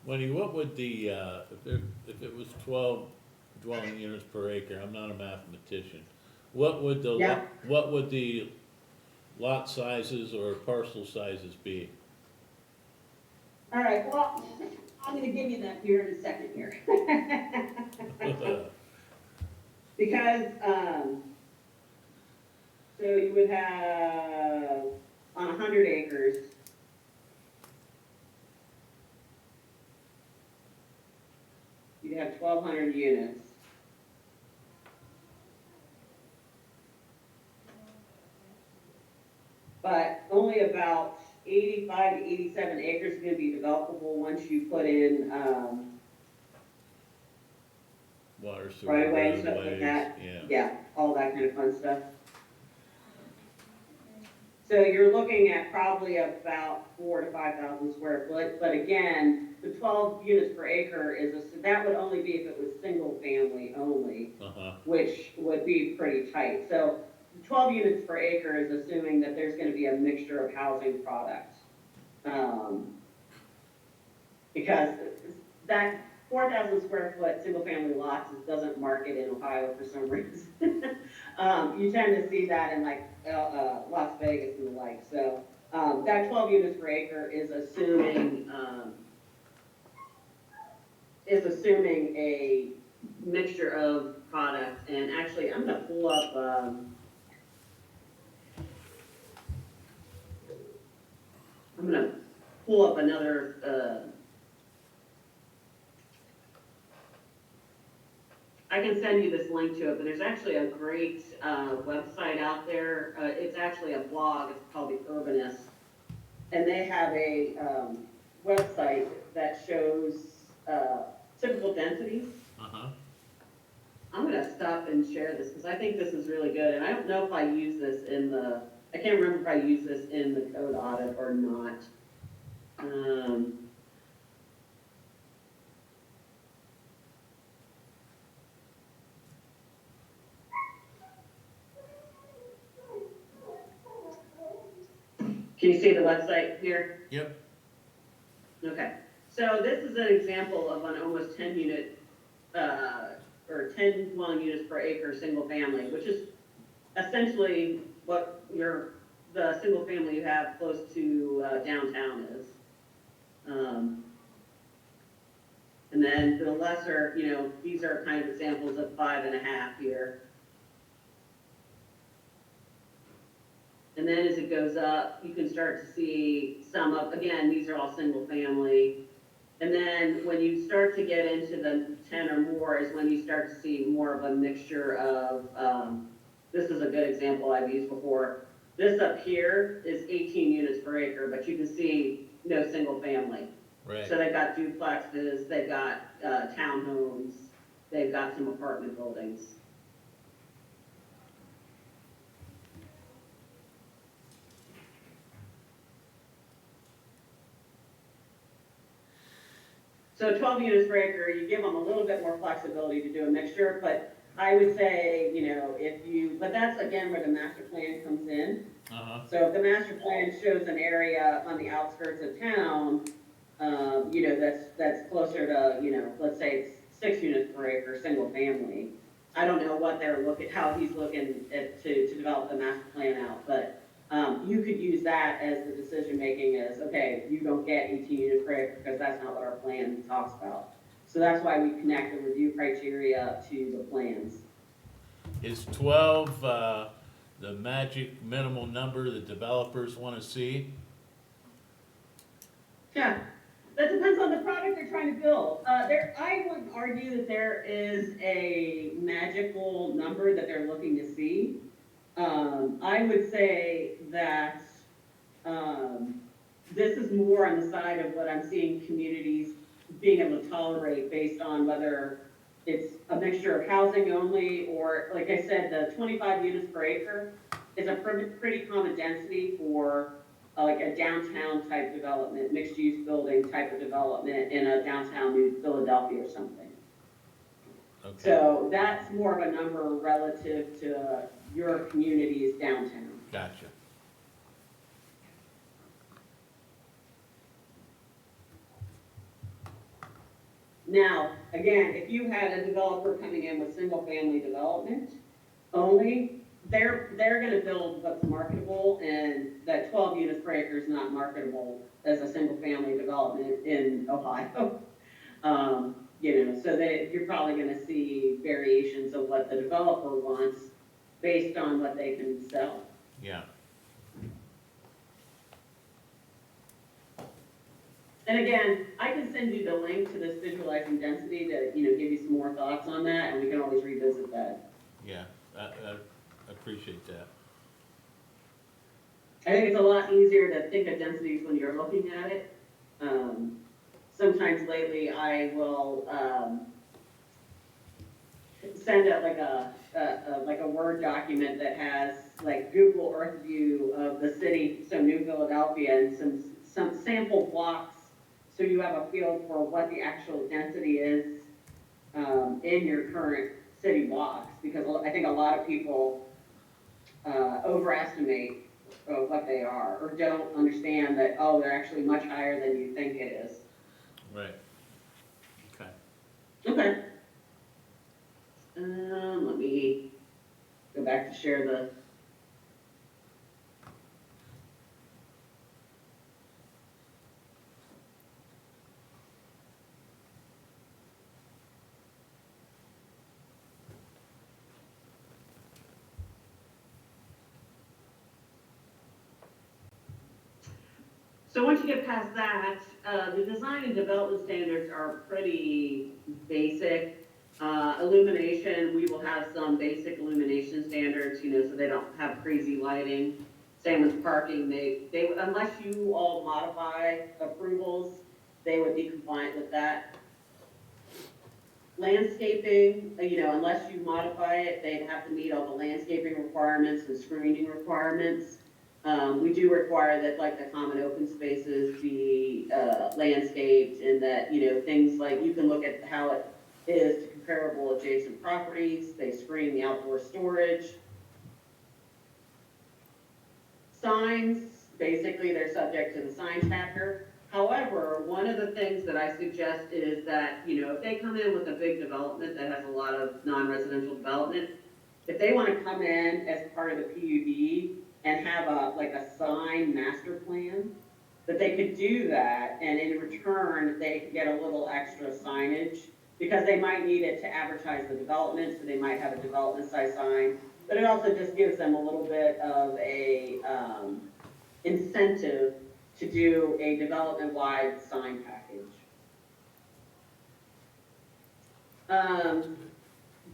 [SPEAKER 2] Wendy, what would the, if it was 12 dwelling units per acre, I'm not a mathematician, what would the,
[SPEAKER 3] Yeah.
[SPEAKER 2] what would the lot sizes or parcel sizes be?
[SPEAKER 3] All right, well, I'm gonna give you that here in a second here. Because, so you would have, on 100 acres, you'd have 1,200 units. But only about 85 to 87 acres is gonna be developable once you put in,
[SPEAKER 2] Water, sewer,
[SPEAKER 3] right away and stuff like
[SPEAKER 2] roadways,
[SPEAKER 3] that.
[SPEAKER 2] yeah.
[SPEAKER 3] Yeah, all that kind of fun stuff. So you're looking at probably about 4,000 to 5,000 square foot, but again, the 12 units per acre that would only be if it was single family only,
[SPEAKER 2] Uh-huh,
[SPEAKER 3] which would be pretty tight. So 12 units per acre is assuming that there's gonna be a mixture of housing product. Because that 4,000 square foot single family lots doesn't market in Ohio for some reason. You tend to see that in like Las Vegas and the like. So that 12 units per acre is assuming a mixture of product. And actually, I'm gonna pull up. I'm gonna pull up another. I can send you this link to it, but there's actually a great website out there. It's actually a blog. It's called The Urbanist, and they have a website that shows typical densities.
[SPEAKER 2] uh-huh.
[SPEAKER 3] I'm gonna stop and share this because I think this is really good, and I don't know if I use this I can't remember if I use this in the code audit or not. Can you see the website here?
[SPEAKER 2] Yep.
[SPEAKER 3] Okay, so this is an example of an almost 10 unit, or 10 dwelling units per acre, single family, which is essentially what the single family you have close to downtown is. And then the lesser, these are kind of examples of 5.5 here. And then as it goes up, you can start to see some of, again, these are all single family. And then when you start to get into the 10 or more is when you start to see more of a mixture of, this is a good example I've used before. This up here is 18 units per acre, but you can see no single family.
[SPEAKER 2] Right.
[SPEAKER 3] So they've got duplexes, they've got townhomes, they've got some apartment buildings. So 12 units per acre, you give them a little bit more flexibility to do a mixture, but I would say, but that's again where the master plan comes in.
[SPEAKER 2] Uh-huh.
[SPEAKER 3] So if the master plan shows an area on the outskirts of town, that's closer to, let's say it's 6 units per acre, single family. I don't know what how he's looking at to develop the master plan out, but you could use that as the decision making is, okay, you don't get 18 units per acre because that's not what our plan talks about. So that's why we connect the review criteria to the plans.
[SPEAKER 2] Is 12, the magic minimal number that developers wanna see?
[SPEAKER 3] Yeah, that depends on the product they're trying to build. I would argue that there is a magical number that they're looking to see. I would say that, this is more on the side of what I'm seeing communities being able to tolerate based on whether it's a mixture of housing only, or, like I said, the 25 units per acre is a pretty common density for like a downtown type development, mixed use building type of development in a downtown New Philadelphia or something.
[SPEAKER 2] Okay,
[SPEAKER 3] So that's more of a number relative to your community's downtown.
[SPEAKER 2] gotcha.
[SPEAKER 3] Now, again, if you had a developer coming in with single-family development only, they're gonna build what's marketable, and that 12 units per acre is not marketable as a single-family development in Ohio. So that you're probably gonna see variations of what the developer wants based on what they can sell.
[SPEAKER 2] Yeah,
[SPEAKER 3] And again, I can send you the link to this visualizing density to, give you some more thoughts on that, and we can always revisit that.
[SPEAKER 2] yeah, I appreciate that.
[SPEAKER 3] I think it's a lot easier to think of densities when you're looking at it. Sometimes lately I will, send out like a Word document that has like Google Earth view of the city, so New Philadelphia, and some sample blocks, so you have a feel for what the actual density is, in your current city blocks, because I think a lot of people, overestimate what they are, or don't understand that, oh, they're actually much higher than you think it is.
[SPEAKER 2] Right. Okay.
[SPEAKER 3] Okay. Let me go back to share the. So once you get past that, the design and development standards are pretty basic. Illumination, we will have some basic illumination standards, so they don't have crazy lighting. Same with parking, they unless you all modify approvals, they would be compliant with that. Landscaping, unless you modify it, they'd have to meet all the landscaping requirements and screening requirements. We do require that, like, the common open spaces be landscaped, and that, things like, you can look at how it is to comparable adjacent properties. They screen the outdoor storage. Signs, basically, they're subject to the sign chapter. However, one of the things that I suggest is that, if they come in with a big development that has a lot of non-residential development, if they want to come in as part of the PUD and have a sign master plan, that they could do that, and in return, they could get a little extra signage, because they might need it to advertise the development, so they might have a development size sign, but it also just gives them a little bit of a incentive to do a development-wide sign package.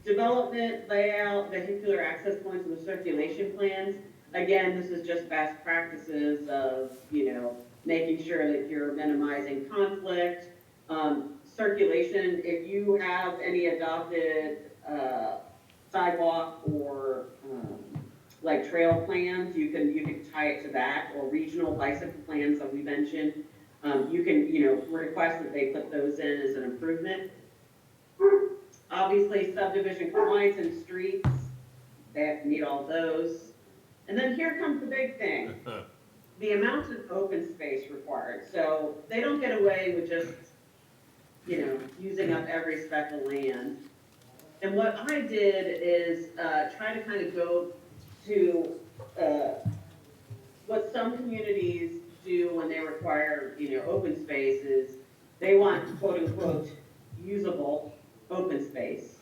[SPEAKER 3] Development, layout, vehicular access points, and the circulation plans. Again, this is just best practices of, making sure that you're minimizing conflict. Circulation, if you have any adopted sidewalk or like trail plans, you can tie it to that, or regional bicycle plans that we mentioned. You can, request that they put those in as an improvement. Obviously, subdivision compliance in streets, they have to meet all those. And then here comes the big thing, the amount of open space required. So they don't get away with just, using up every speck of land. And what I did is try to kind of go to what some communities do when they require, open space is they want quote unquote usable open space.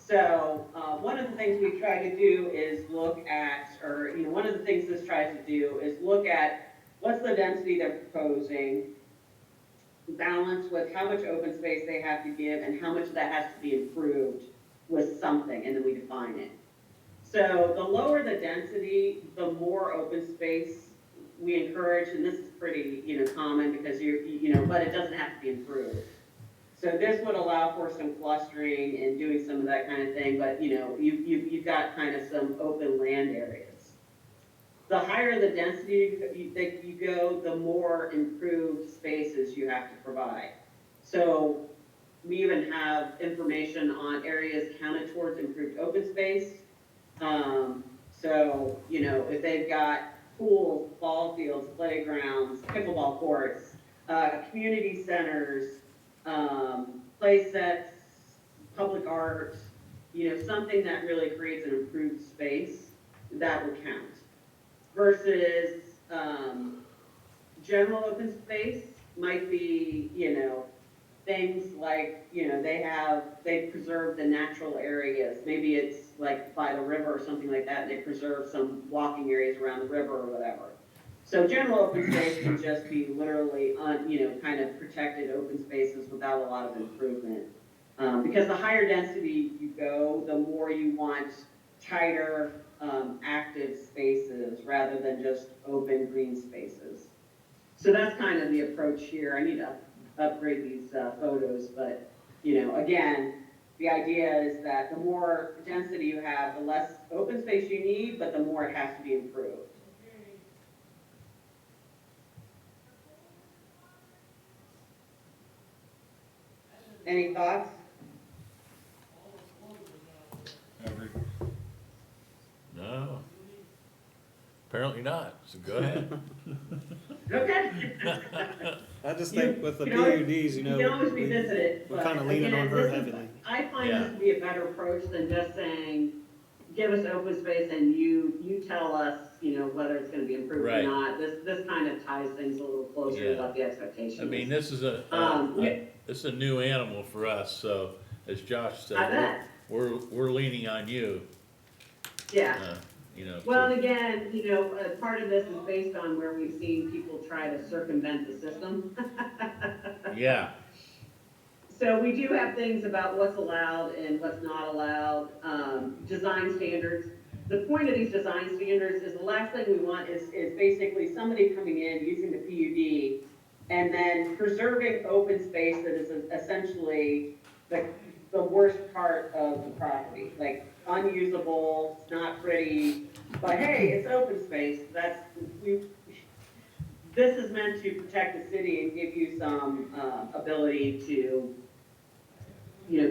[SPEAKER 3] So, one of the things we try to do is look at, or, one of the things this tries to do is look at what's the density they're proposing, balance with how much open space they have to give and how much of that has to be improved with something, and then we define it. So the lower the density, the more open space we encourage, and this is pretty, common because but it doesn't have to be improved. So this would allow for some clustering and doing some of that kind of thing, but you've got kind of some open land areas. The higher the density that you go, the more improved spaces you have to provide. So we even have information on areas counted towards improved open space. So, if they've got pools, ball fields, playgrounds, pickleball courts, community centers, play sets, public art, something that really creates an improved space, that would count. Versus, general open space might be, things like, they preserve the natural areas. Maybe it's like by the river or something like that, and they preserve some walking areas around the river or whatever. So general open space can just be literally kind of protected open spaces without a lot of improvement. Because the higher density you go, the more you want tighter, active spaces rather than just open green spaces. So that's kind of the approach here. I need to upgrade these photos, but again, the idea is that the more density you have, the less open space you need, but the more it has to be improved. Any thoughts?
[SPEAKER 2] No. Apparently not, so go ahead.
[SPEAKER 3] Okay.
[SPEAKER 7] I just think with the
[SPEAKER 3] You know,
[SPEAKER 7] PUDs,
[SPEAKER 3] You can always revisit it,
[SPEAKER 7] we're
[SPEAKER 3] but
[SPEAKER 7] kinda leaning
[SPEAKER 3] again,
[SPEAKER 7] on her
[SPEAKER 3] this is-
[SPEAKER 7] heavily.
[SPEAKER 3] I find
[SPEAKER 2] Yeah.
[SPEAKER 3] this to be a better approach than just saying, give us open space and you tell us, whether it's gonna be improved or
[SPEAKER 2] Right.
[SPEAKER 3] not. This kind of ties things a little closer to
[SPEAKER 2] Yeah.
[SPEAKER 3] what the expectation
[SPEAKER 2] I
[SPEAKER 3] is.
[SPEAKER 2] mean, this is
[SPEAKER 3] Yeah.
[SPEAKER 2] this is a new animal for us, so as Josh
[SPEAKER 3] I
[SPEAKER 2] said,
[SPEAKER 3] bet.
[SPEAKER 2] we're leaning on you,
[SPEAKER 3] Yeah.
[SPEAKER 2] to-
[SPEAKER 3] Well, and again, part of this is based on where we've seen people try to circumvent the system.
[SPEAKER 2] yeah,
[SPEAKER 3] So we do have things about what's allowed and what's not allowed, design standards. The point of these design standards is the last thing we want is basically somebody coming in using the PUD and then preserving open space that is essentially the worst part of the property, like unusable, it's not pretty, but hey, it's open space, this is meant to protect the city and give you some, ability to,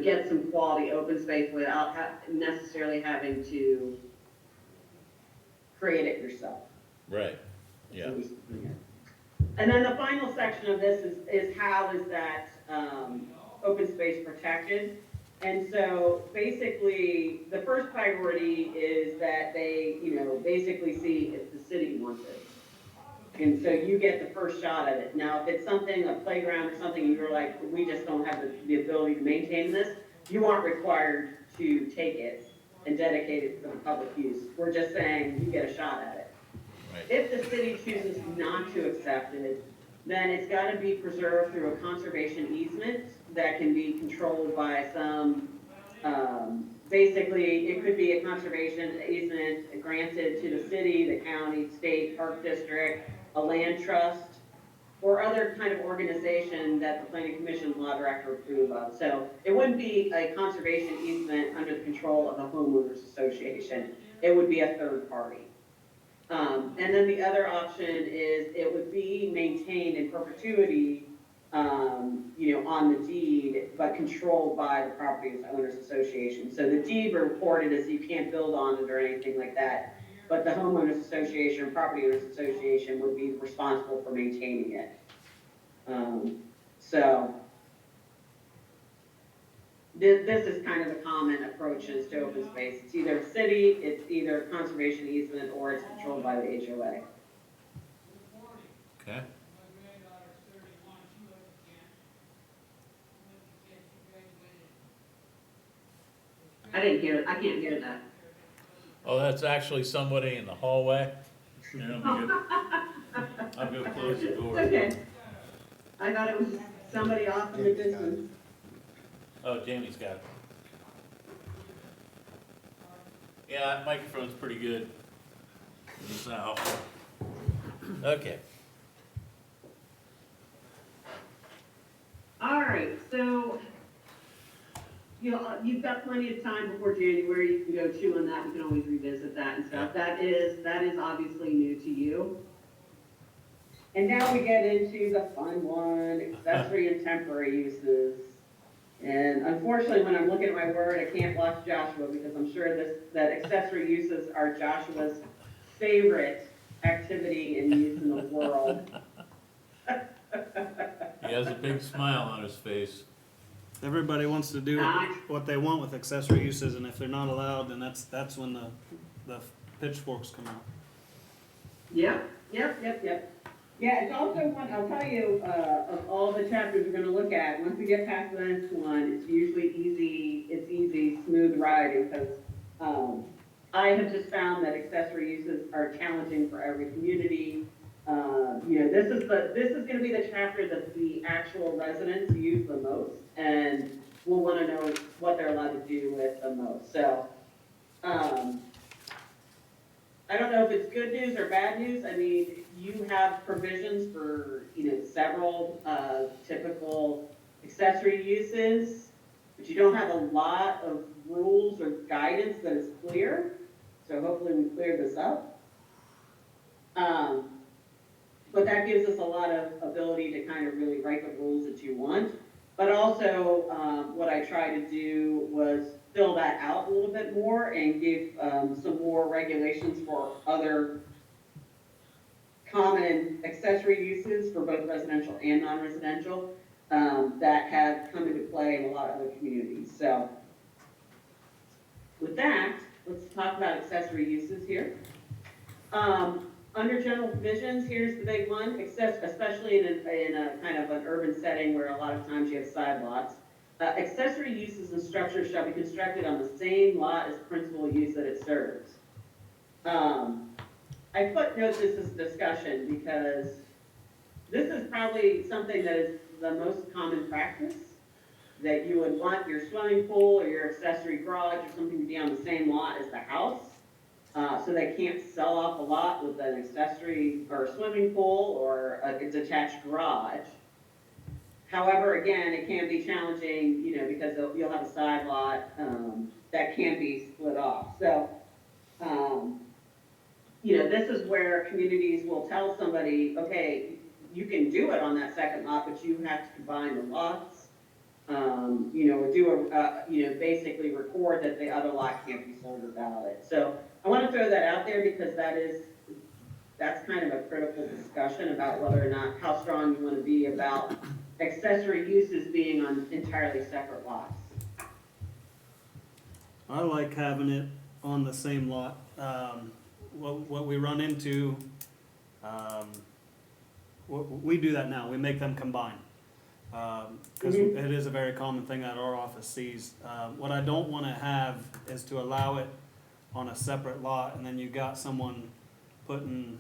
[SPEAKER 3] get some quality open space without necessarily having to create it yourself.
[SPEAKER 2] right, yeah,
[SPEAKER 3] And then the final section of this is how is that, open space protected? And so basically, the first priority is that they, basically see if the city wants it. And so you get the first shot at it. Now, if it's something, a playground or something, and you're like, we just don't have the ability to maintain this, you aren't required to take it and dedicate it for the public use. We're just saying, you get a shot at it.
[SPEAKER 2] right,
[SPEAKER 3] If the city chooses not to accept it, then it's gotta be preserved through a conservation easement that can be controlled by some, basically, it could be a conservation easement granted to the city, the county, state, park district, a land trust, or other kind of organization that the planning commission law director approve of. So it wouldn't be a conservation easement under the control of a homeowners association. It would be a third party. And then the other option is it would be maintained in perpetuity, on the deed, but controlled by the property owners association. So the deed recorded as you can't build on it or anything like that, but the homeowners association or property owners association would be responsible for maintaining it. So this is kind of the common approaches to open space. It's either city, it's either conservation easement, or it's controlled by the HOA.
[SPEAKER 2] okay.
[SPEAKER 3] I didn't hear, I can't hear that.
[SPEAKER 2] Oh, that's actually somebody in the hallway. Yeah, I'll go close the
[SPEAKER 3] It's
[SPEAKER 2] door.
[SPEAKER 3] okay. I thought it was somebody off in the distance.
[SPEAKER 2] Oh, Jamie's got it. Yeah, that microphone's pretty good. So, okay.
[SPEAKER 3] All right, so, you've got plenty of time before January, you can go chew on that, we can always revisit that and stuff. That is obviously new to you. And now we get into the fun one, accessory and temporary uses. And unfortunately, when I'm looking at my word, I can't watch Joshua because I'm sure that accessory uses are Joshua's favorite activity and use in the world.
[SPEAKER 2] He has a big smile on his face.
[SPEAKER 7] Everybody wants to do what they want with accessory uses, and if they're not allowed, then that's when the pitchforks come out.
[SPEAKER 3] Yep. Yeah, it's also one, I'll tell you, of all the chapters we're gonna look at, once we get past this one, it's usually easy, smooth riding, because, I have just found that accessory uses are challenging for every community. This is gonna be the chapter that the actual residents use the most, and will wanna know what they're allowed to do with the most, so, I don't know if it's good news or bad news. I mean, you have provisions for, several, typical accessory uses, but you don't have a lot of rules or guidance that is clear. So hopefully we cleared this up. But that gives us a lot of ability to kind of really write the rules that you want. But also, what I tried to do was fill that out a little bit more and give some more regulations for other common accessory uses for both residential and non-residential that have come into play in a lot of other communities. So with that, let's talk about accessory uses here. Under general provisions, here's the big one, especially in a kind of an urban setting where a lot of times you have side lots. Accessory uses and structures shall be constructed on the same lot as principal use that it serves. I footnote this as discussion because this is probably something that is the most common practice, that you would want your swimming pool or your accessory garage or something to be on the same lot as the house. So they can't sell off a lot with an accessory or a swimming pool or a detached garage. However, again, it can be challenging, because you'll have a side lot that can be split off. So, this is where communities will tell somebody, okay, you can do it on that second lot, but you have to combine the lots. Basically record that the other lot can't be sold without it. So I want to throw that out there because that's kind of a critical discussion about whether or not, how strong you want to be about accessory uses being on entirely separate lots.
[SPEAKER 7] I like having it on the same lot. What we run into, we do that now, we make them combine. Because it is a very common thing that our office sees. What I don't want to have is to allow it on a separate lot, and then you got someone putting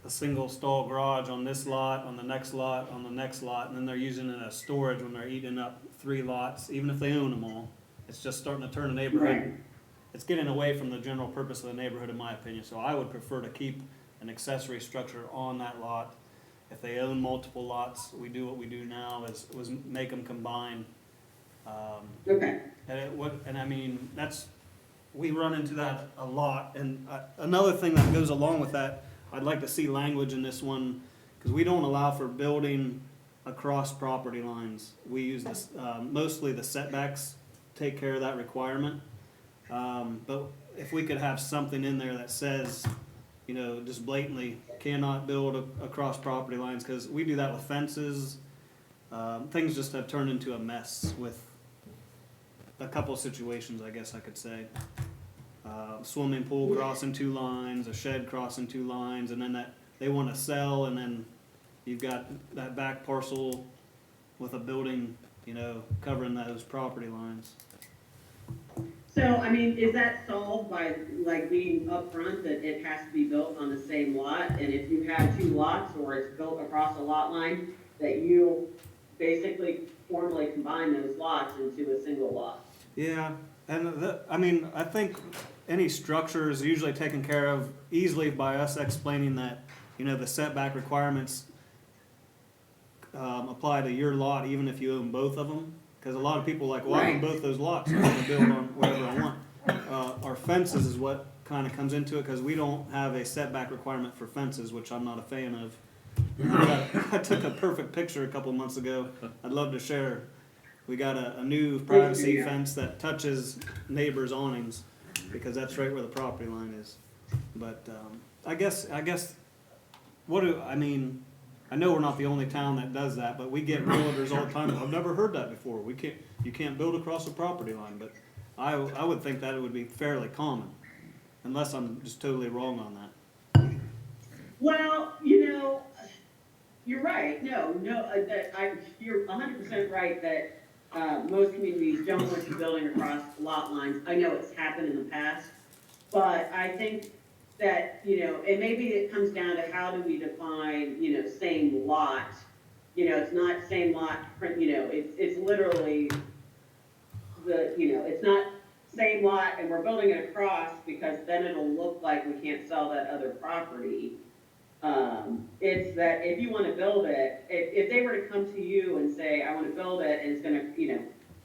[SPEAKER 7] a single stall garage on this lot, on the next lot, on the next lot, and then they're using it as storage when they're eating up 3 lots, even if they own them all. It's just starting to turn the neighborhood.
[SPEAKER 3] Right.
[SPEAKER 7] It's getting away from the general purpose of the neighborhood, in my opinion, so I would prefer to keep an accessory structure on that lot. If they own multiple lots, we do what we do now, was make them combine.
[SPEAKER 3] Okay.
[SPEAKER 7] We run into that a lot, and another thing that goes along with that, I'd like to see language in this one, because we don't allow for building across property lines. We use this, mostly the setbacks take care of that requirement. But if we could have something in there that says, just blatantly cannot build across property lines, because we do that with fences. Things just have turned into a mess with a couple of situations, I guess I could say. Swimming pool crossing 2 lines, a shed crossing 2 lines, and then that they want to sell, and then you've got that back parcel with a building, covering those property lines.
[SPEAKER 3] So, I mean, is that solved by, like, being upfront that it has to be built on the same lot? And if you have two lots, or it's built across a lot line, that you basically formally combine those lots into a single lot?
[SPEAKER 7] Yeah, and I mean, I think any structure is usually taken care of easily by us explaining that, you know, the setback requirements apply to your lot, even if you own both of them. Because a lot of people are like, well, I own
[SPEAKER 3] Right.
[SPEAKER 7] both those lots, I want to build on whatever I want. Our fences is what kind of comes into it, because we don't have a setback requirement for fences, which I'm not a fan of. I took a perfect picture a couple of months ago. I'd love to share. We got a new privacy
[SPEAKER 3] Yeah.
[SPEAKER 7] fence that touches neighbors' awnings, because that's right where the property line is. But I guess, I mean, I know we're not the only town that does that, but we get realtors all the time. I've never heard that before. You can't build across the property line, but I would think that it would be fairly common, unless I'm just totally wrong on that.
[SPEAKER 3] Well, you're right. No, you're 100% right that most communities don't want you building across lot lines. I know it's happened in the past, but I think that, and maybe it comes down to how do we define, same lot. It's not same lot, it's literally it's not same lot and we're building it across, because then it'll look like we can't sell that other property. It's that if you want to build it, if they were to come to you and say, I want to build it, and it's gonna,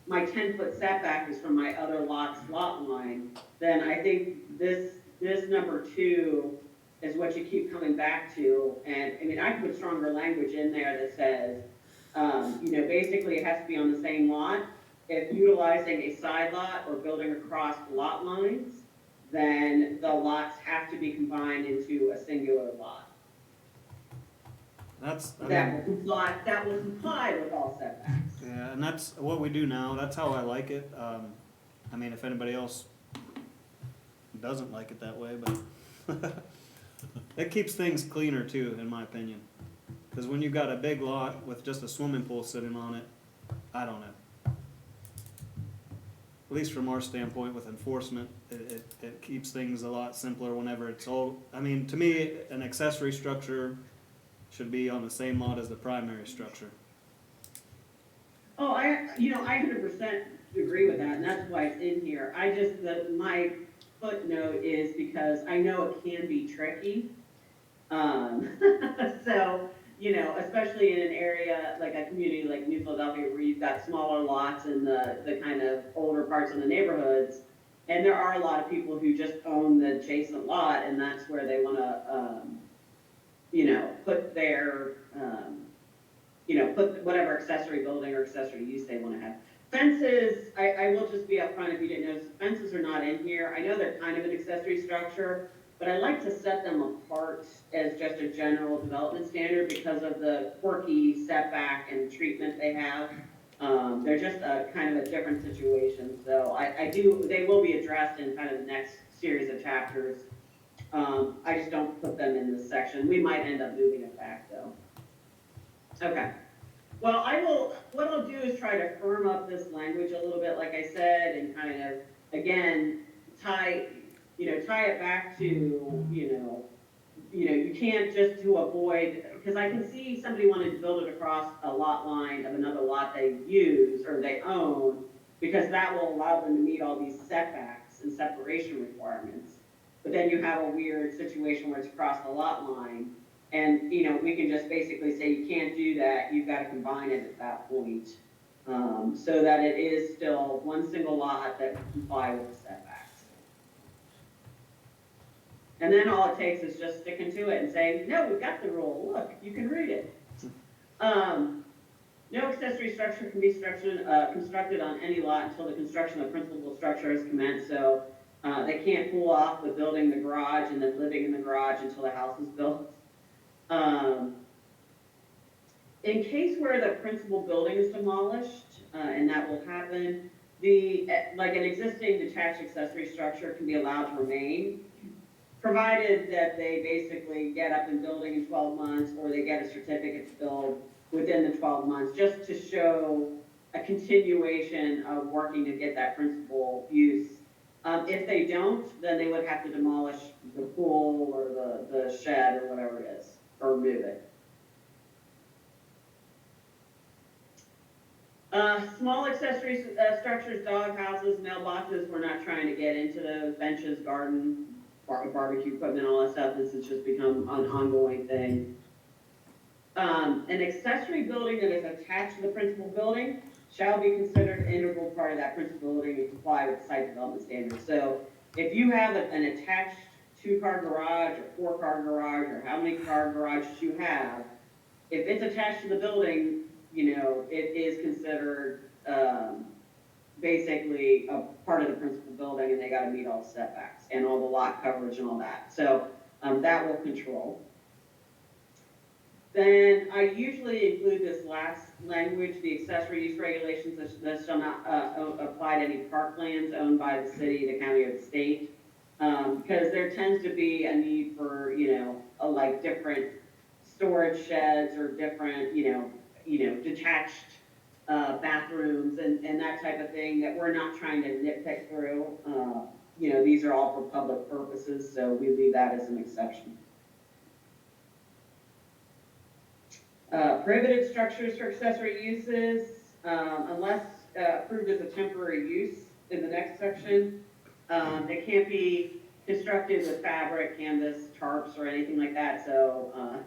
[SPEAKER 3] my 10-foot setback is from my other lot's lot line, then I think this number 2 is what you keep coming back to. And I mean, I can put stronger language in there that says, basically it has to be on the same lot. If utilizing a side lot or building across lot lines, then the lots have to be combined into a singular lot. That will comply with all setbacks.
[SPEAKER 7] Yeah, and that's what we do now. That's how I like it. I mean, if anybody else doesn't like it that way, but it keeps things cleaner too, in my opinion. Because when you've got a big lot with just a swimming pool sitting on it, I don't know. At least from our standpoint with enforcement, it keeps things a lot simpler whenever it's all, I mean, to me, an accessory structure should be on the same lot as the primary structure.
[SPEAKER 3] Oh, I 100% agree with that, and that's why it's in here. My footnote is because I know it can be tricky. So, especially in an area like a community like New Philadelphia, where you've got smaller lots in the kind of older parts of the neighborhoods, and there are a lot of people who just own the adjacent lot, and that's where they want to, put their, put whatever accessory building or accessory use they want to have. Fences, I will just be upfront if you didn't notice, fences are not in here. I know they're kind of an accessory structure, but I like to set them apart as just a general development standard because of the quirky setback and treatment they have. They're just a kind of a different situation. So they will be addressed in kind of the next series of chapters. I just don't put them in this section. We might end up moving it back though. Okay. Well, what I'll do is try to firm up this language a little bit, like I said, and kind of, again, tie it back to, you can't just to avoid, because I can see somebody wanting to build it across a lot line of another lot they use or they own, because that will allow them to meet all these setbacks and separation requirements. But then you have a weird situation where it's across the lot line, and, we can just basically say you can't do that, you've got to combine it at that point, so that it is still one single lot that would comply with the setbacks. And then all it takes is just sticking to it and saying, no, we've got the rule, look, you can read it. No accessory structure can be constructed on any lot until the construction of the principal structure is commenced, so they can't pull off the building the garage and then living in the garage until the house is built. In case where the principal building is demolished, and that will happen, like an existing detached accessory structure can be allowed to remain, provided that they basically get up and building in 12 months, or they get a certificate to build within the 12 months, just to show a continuation of working to get that principal use If they don't, then they would have to demolish the pool or the shed or whatever it is, or move it. Small accessory structures, dog houses, mailboxes, we're not trying to get into those, benches, garden, barbecue equipment, all that stuff, this has just become an ongoing thing. An accessory building that is attached to the principal building shall be considered an integral part of that principal building and comply with site development standards. So if you have an attached 2-car garage or 4-car garage, or how many car garages you have, if it's attached to the building, you know, it is considered, basically a part of the principal building, and they gotta meet all the setbacks and all the lot coverage and all that. So, that will control. Then I usually include this last language, the accessory use regulations that shall not, apply to any parklands owned by the city, the county, or the state. Because there tends to be a need for, you know, like different storage sheds or different, detached bathrooms and that type of thing that we're not trying to nitpick through. These are all for public purposes, so we leave that as an exception. Prohibited structures for accessory uses, unless approved as a temporary use in the next section, they can't be constructed with fabric, canvas, tarps, or anything like that. So,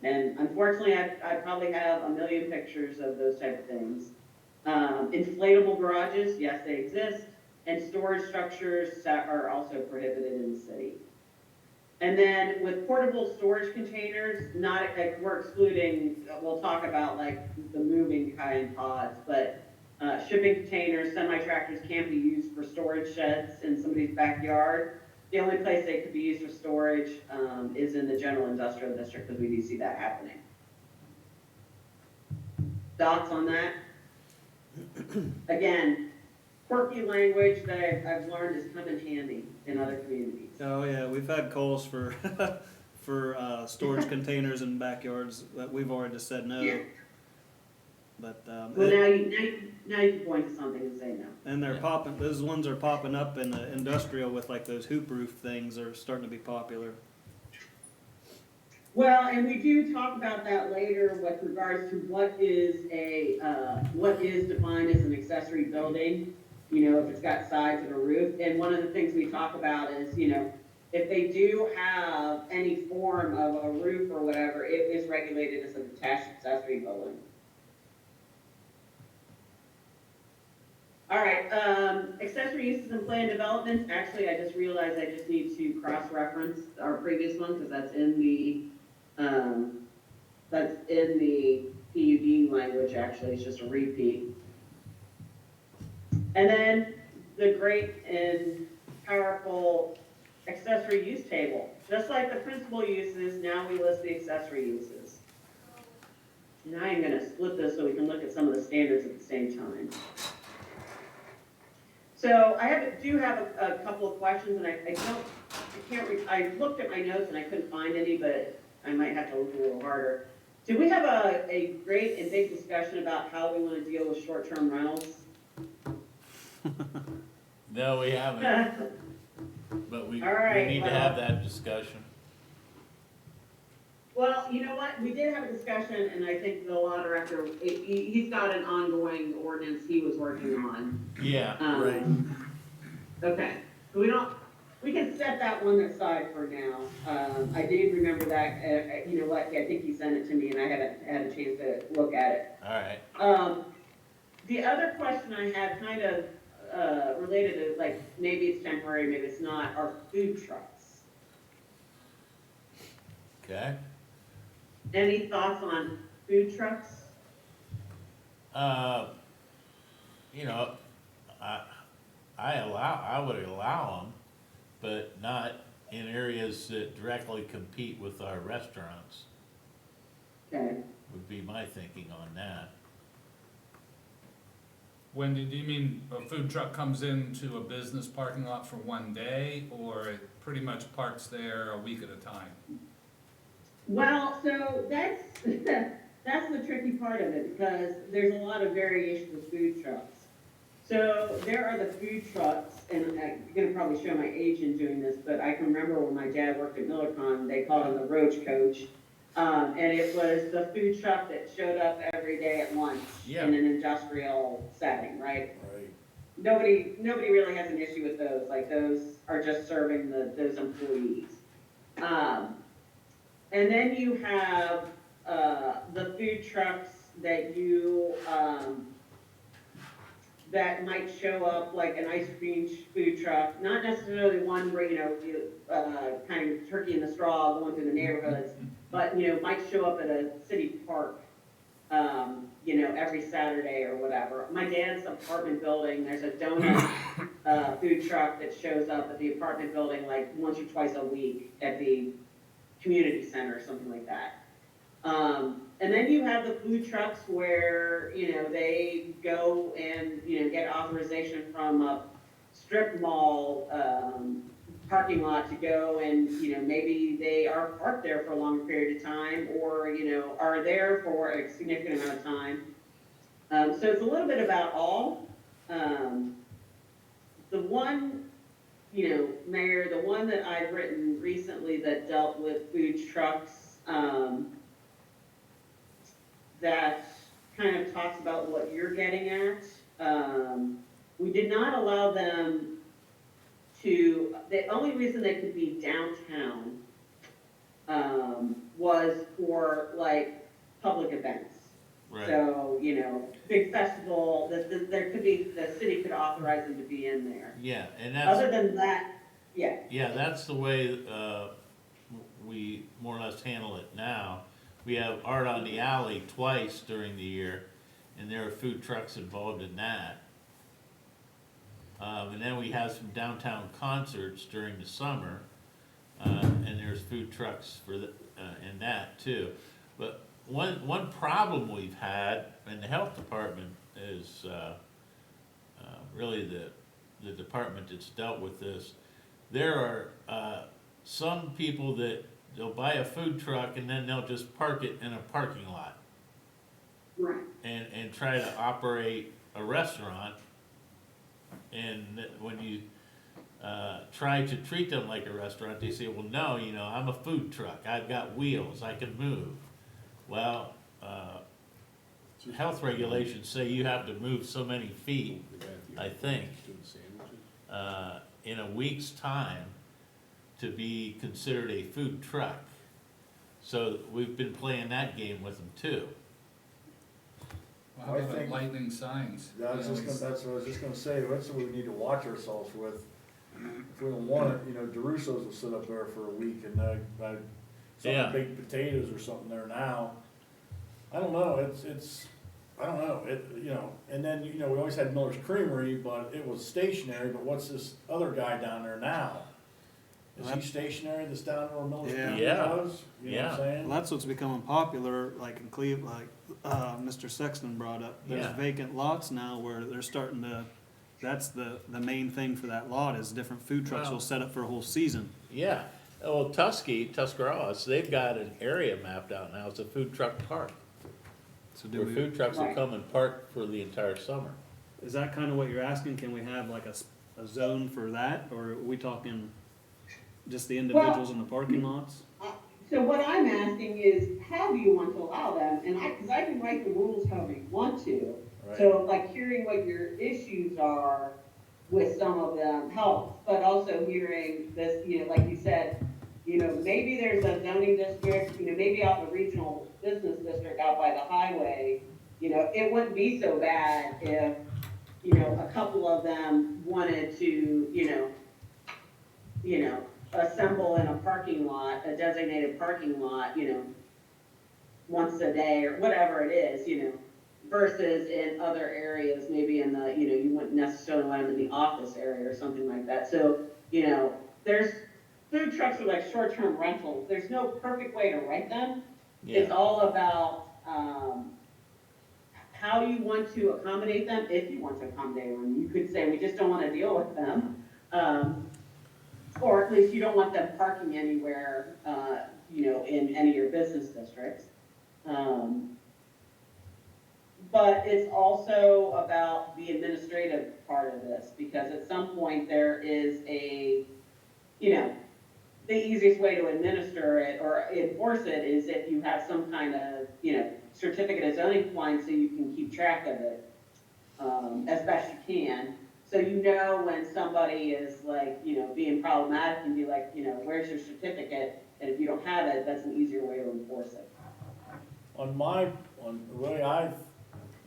[SPEAKER 3] and unfortunately, I probably have a million pictures of those type of things. Inflatable garages, yes, they exist, and storage structures are also prohibited in the city. And then with portable storage containers, not, we're excluding, we'll talk about like the moving kind pods, but shipping containers, semi-tractors can't be used for storage sheds in somebody's backyard. The only place they could be used for storage is in the general industrial district, because we do see that happening. Thoughts on that? Again, quirky language that I've learned has come in handy in other communities.
[SPEAKER 7] Oh, yeah, we've had calls for, for, storage containers in backyards that we've already just said no.
[SPEAKER 3] Yeah.
[SPEAKER 7] But,
[SPEAKER 3] Well, now you can point to something and say no.
[SPEAKER 7] and they're popping, those ones are popping up in the industrial with like those hoop roof things are starting to be popular.
[SPEAKER 3] Well, and we do talk about that later with regards to what is defined as an accessory building, if it's got sides and a roof. And one of the things we talk about is, if they do have any form of a roof or whatever, it is regulated as a detached accessory building. All right, accessory uses and planned developments. Actually, I just realized I just need to cross-reference our previous one, because that's in the PUD language. Actually, it's just a repeat. And then the great and powerful accessory use table. Just like the principal uses, now we list the accessory uses. And I am going to split this so we can look at some of the standards at the same time. So I do have a couple of questions, and I looked at my notes and I couldn't find any, but I might have to look a little harder. Did we have a great and big discussion about how we want to deal with short-term rentals?
[SPEAKER 2] No, we haven't, but we need to have that discussion.
[SPEAKER 3] Well, you know what, we did have a discussion, and I think the law director, he's got an ongoing ordinance he was working on.
[SPEAKER 2] Yeah,
[SPEAKER 1] Right.
[SPEAKER 3] Okay, so we can set that one aside for now. I did remember that, you know what, I think he sent it to me, and I haven't had a chance to look at it.
[SPEAKER 2] all right.
[SPEAKER 3] The other question I had kind of related to, like, maybe it's temporary, maybe it's not, are food trucks.
[SPEAKER 2] Okay.
[SPEAKER 3] Any thoughts on food trucks?
[SPEAKER 2] I would allow them, but not in areas that directly compete with our restaurants,
[SPEAKER 3] Okay.
[SPEAKER 2] would be my thinking on that.
[SPEAKER 9] Wendy, do you mean a food truck comes into a business parking lot for one day, or it pretty much parks there a week at a time?
[SPEAKER 3] Well, so that's, that's the tricky part of it, because there's a lot of variation with food trucks. So there are the food trucks, and I'm gonna probably show my age in doing this, but I can remember when my dad worked at Millicron, they called him the Roach Coach. And it was the food truck that showed up every day at lunch
[SPEAKER 2] Yeah.
[SPEAKER 3] in an industrial setting, right?
[SPEAKER 1] Right.
[SPEAKER 3] Nobody really has an issue with those, like those are just serving those employees. And then you have, the food trucks that that might show up like an ice cream food truck, not necessarily one where, kind of turkey in the straw going through the neighborhoods, but, might show up at a city park, every Saturday or whatever. My dad's apartment building, there's a donut, food truck that shows up at the apartment building like once or twice a week at the community center or something like that. And then you have the food trucks where, they go and, get authorization from a strip mall, parking lot to go and, maybe they are parked there for a longer period of time or, are there for a significant amount of time. So it's a little bit about all. The one, Mayor, the one that I've written recently that dealt with food trucks, that kind of talks about what you're getting at. We did not allow them the only reason they could be downtown, was for like public events.
[SPEAKER 2] Right.
[SPEAKER 3] So, big festival, the city could authorize them to be in there.
[SPEAKER 2] Yeah, and
[SPEAKER 3] Other
[SPEAKER 2] that's,
[SPEAKER 3] than that, yeah,
[SPEAKER 2] yeah, that's the way, we more or less handle it now. We have Art on the Alley twice during the year, and there are food trucks involved in that. And then we have some downtown concerts during the summer, and there's food trucks for in that too. But one problem we've had in the health department is, really the department that's dealt with this. There are, some people that they'll buy a food truck and then they'll just park it in a parking lot
[SPEAKER 3] right.
[SPEAKER 2] and try to operate a restaurant. And when you try to treat them like a restaurant, they say, well, no, I'm a food truck. I've got wheels. I can move. Well, health regulations say you have to move so many feet, I think, in a week's time to be considered a food truck. So we've been playing that game with them too.
[SPEAKER 9] Well, how
[SPEAKER 1] I
[SPEAKER 9] about
[SPEAKER 1] think-
[SPEAKER 9] lightning signs?
[SPEAKER 1] That's what I was just gonna say, that's what we need to watch ourselves with. If we don't want it, DeRusso's will sit up there for a week and,
[SPEAKER 2] Yeah.
[SPEAKER 1] some baked potatoes or something there now. I don't know, I don't know, and then, we always had Miller's Creamery, but it was stationary, but what's this other guy down there now? Is he stationary that's down there where Miller's
[SPEAKER 7] Yeah.
[SPEAKER 1] Creamery
[SPEAKER 2] Yeah.
[SPEAKER 1] was? You know what I'm saying?
[SPEAKER 7] Well, that's what's becoming popular, like in Cleveland, like, Mr. Sexton brought up. There's
[SPEAKER 2] Yeah.
[SPEAKER 7] vacant lots now where they're starting to, that's the main thing for that lot is different food trucks
[SPEAKER 2] Wow.
[SPEAKER 7] will set up for a whole season.
[SPEAKER 2] Yeah, well, Tuscarawas, they've got an area mapped out now, it's a food truck park,
[SPEAKER 7] So do
[SPEAKER 2] where
[SPEAKER 7] we,
[SPEAKER 2] food trucks will
[SPEAKER 3] Right.
[SPEAKER 2] come and park for the entire summer.
[SPEAKER 7] is that kind of what you're asking? Can we have like a zone for that? Or are we talking just the individuals in the parking lots?
[SPEAKER 3] So what I'm asking is, how do you want to allow them? And because I can write the rules however you want to.
[SPEAKER 1] Right.
[SPEAKER 3] So like hearing what your issues are with some of them helps, but also hearing this, like you said, maybe there's a zoning district, maybe out in the regional business district out by the highway, it wouldn't be so bad if, a couple of them wanted to, assemble in a parking lot, a designated parking lot, once a day or whatever it is, versus in other areas, maybe in the, you wouldn't necessarily want them in the office area or something like that. So, there's food trucks are like short-term rentals. There's no perfect way to write them. It's
[SPEAKER 2] Yeah,
[SPEAKER 3] all about, how you want to accommodate them, if you want to accommodate them. You could say, we just don't want to deal with them. Or at least you don't want them parking anywhere, in any of your business districts. but it's also about the administrative part of this, because at some point there is a, you know, the easiest way to administer it or enforce it is if you have some kind of, you know, certificate of zoning compliance so you can keep track of it, as best you can. So you know when somebody is like, you know, being problematic and be like, you know, where's your certificate? And if you don't have it, that's an easier way to enforce it.
[SPEAKER 1] On the way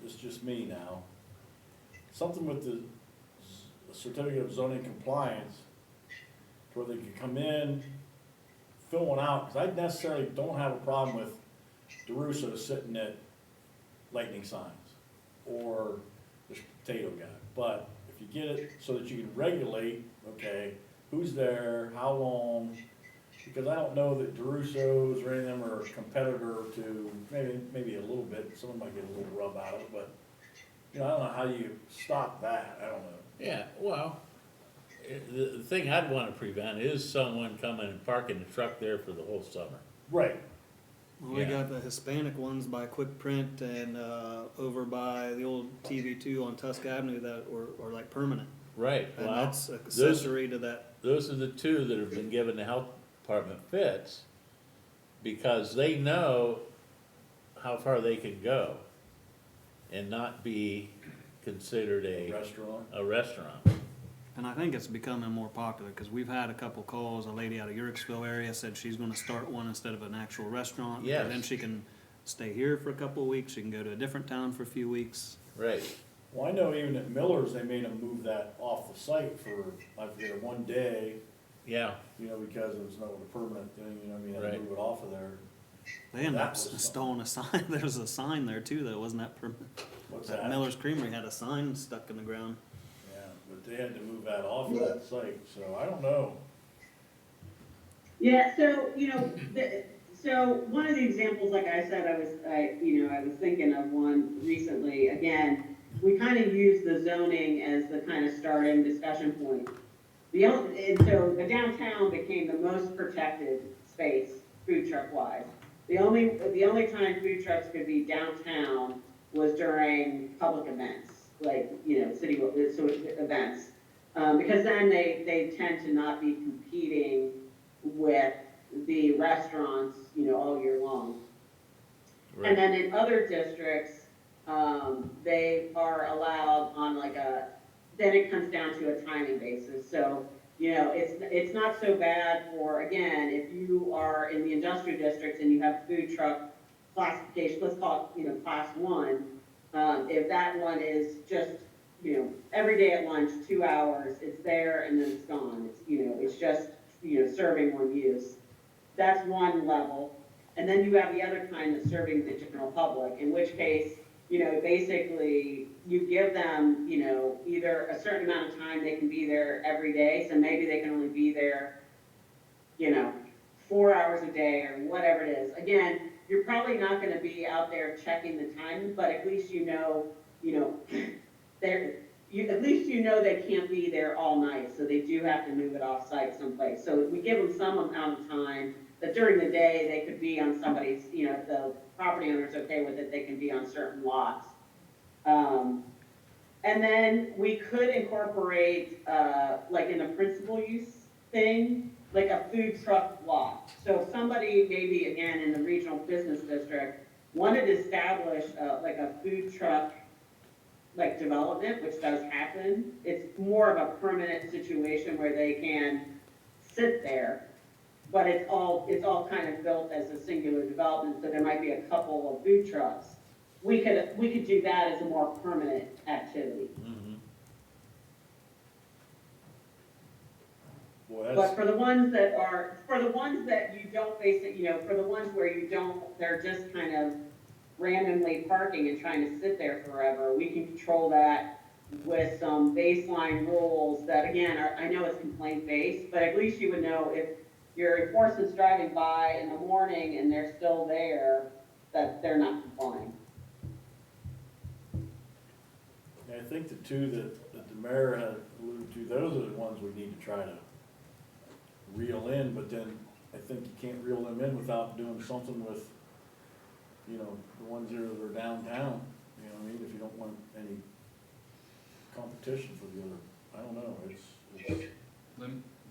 [SPEAKER 1] it's just me now, something with the certificate of zoning compliance, to where they could come in, fill one out, because I necessarily don't have a problem with DeRusso sitting at lightning signs, or the potato guy, but if you get it so that you can regulate, okay, who's there, how long, because I don't know that DeRusso's or any of them are a competitor to, maybe a little bit, someone might get a little rub out of it, but, you know, I don't know how you stop that, I don't know.
[SPEAKER 2] Yeah, well, the thing I'd wanna prevent is someone coming and parking the truck there for the whole summer.
[SPEAKER 1] Right,
[SPEAKER 7] Well, we
[SPEAKER 2] Yeah.
[SPEAKER 7] got the Hispanic ones by Quick Print and, over by the old TV2 on Tusk Avenue that are like permanent.
[SPEAKER 2] Right,
[SPEAKER 7] And
[SPEAKER 2] well,
[SPEAKER 7] that's accessory to that.
[SPEAKER 2] those are the two that have been giving the health department fits, because they know how far they can go and not be considered
[SPEAKER 1] restaurant.
[SPEAKER 2] a restaurant.
[SPEAKER 7] And I think it's becoming more popular, because we've had a couple calls, a lady out of Yurksville area said she's gonna start one instead of an actual restaurant.
[SPEAKER 2] Yes.
[SPEAKER 7] And then she can stay here for a couple of weeks, she can go to a different town for a few weeks.
[SPEAKER 2] Right,
[SPEAKER 1] Well, I know even at Miller's, they made them move that off the site for, I forget, one day,
[SPEAKER 2] yeah,
[SPEAKER 1] you know, because it was not a permanent thing, you know, what I mean, they
[SPEAKER 2] Right.
[SPEAKER 1] move it off of there.
[SPEAKER 7] They ended
[SPEAKER 1] That
[SPEAKER 7] up
[SPEAKER 1] was something.
[SPEAKER 7] installing a sign, there's a sign there too that wasn't that permanent.
[SPEAKER 1] What's
[SPEAKER 7] That
[SPEAKER 1] that?
[SPEAKER 7] Miller's Creamery had a sign stuck in the ground.
[SPEAKER 1] Yeah, but they had to move that off of that site, so I don't know.
[SPEAKER 3] Yeah, so, you know, so one of the examples, like I said, I was thinking of one recently, again, we kind of use the zoning as the kind of starting discussion point. And so the downtown became the most protected space, food truck wise. The only time food trucks could be downtown was during public events, like, you know, city, so events. Because then they tend to not be competing with the restaurants, you know, all year long. And
[SPEAKER 2] right,
[SPEAKER 3] then in other districts, they are allowed on then it comes down to a timing basis. So, you know, it's not so bad for, again, if you are in the industrial districts and you have food truck classification, let's call it, you know, class 1, if that one is just, you know, every day at lunch, 2 hours, it's there and then it's gone. It's, you know, it's just, you know, serving one use. That's one level. And then you have the other kind that's serving the general public, in which case, you know, basically you give them, you know, either a certain amount of time they can be there every day. So maybe they can only be there, you know, 4 hours a day or whatever it is. Again, you're probably not going to be out there checking the time, but at least you know, at least you know they can't be there all night, so they do have to move it off site someplace. So we give them some amount of time that during the day they could be on somebody's, you know, if the property owner's okay with it, they can be on certain lots. And then we could incorporate, like in a principal use thing, like a food truck lot. So if somebody, maybe again in the regional business district, wanted to establish like a food truck like development, which does happen, it's more of a permanent situation where they can sit there, but it's all kind of built as a singular development, so there might be a couple of food trucks. We could do that as a more permanent activity.
[SPEAKER 2] mhm,
[SPEAKER 1] Boy,
[SPEAKER 3] But
[SPEAKER 1] that's,
[SPEAKER 3] for the ones that you don't basic, you know, for the ones where you don't, they're just kind of randomly parking and trying to sit there forever, we can control that with some baseline rules that, again, I know it's complaint based, but at least you would know if your enforcement's driving by in the morning and they're still there, that they're not complying.
[SPEAKER 1] I think the two that the mayor had alluded to, those are the ones we need to try to reel in, but then I think you can't reel them in without doing something with, you know, the ones that are downtown, you know what I mean? don't want any competition for the other, I don't know, it's,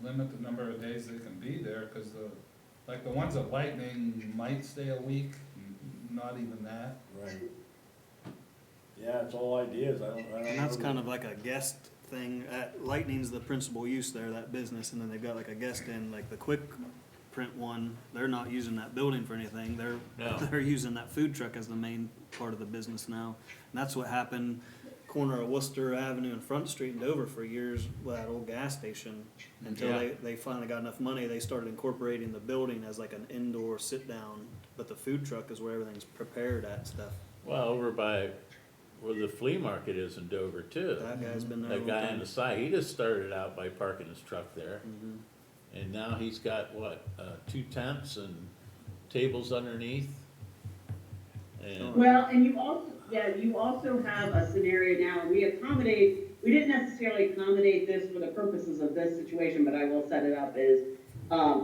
[SPEAKER 9] Limit the number of days they can be there, cause like the ones at Lightning might stay a week, not even that.
[SPEAKER 1] right. Yeah, it's all ideas, I don't know.
[SPEAKER 7] And that's kind of like a guest thing. Lightning's the principal use there, that business, and then they've got like a guest in, like the Quick Print one. They're not using that building for anything.
[SPEAKER 2] No.
[SPEAKER 7] They're using that food truck as the main part of the business now. And that's what happened corner of Worcester Avenue and Front Street in Dover for years with that old gas station. Until
[SPEAKER 2] Yeah.
[SPEAKER 7] they finally got enough money, they started incorporating the building as like an indoor sit down. But the food truck is where everything's prepared at and stuff.
[SPEAKER 2] Well, over by where the flea market is in Dover too.
[SPEAKER 7] That guy's been there a
[SPEAKER 2] That
[SPEAKER 7] long
[SPEAKER 2] guy
[SPEAKER 7] time.
[SPEAKER 2] on the side, he just started out by parking his truck there.
[SPEAKER 7] Mhm.
[SPEAKER 2] And now he's got what, 2 tents and tables underneath? And,
[SPEAKER 3] Well, and you also have a scenario now, we didn't necessarily accommodate this for the purposes of this situation, but I will set it up, is,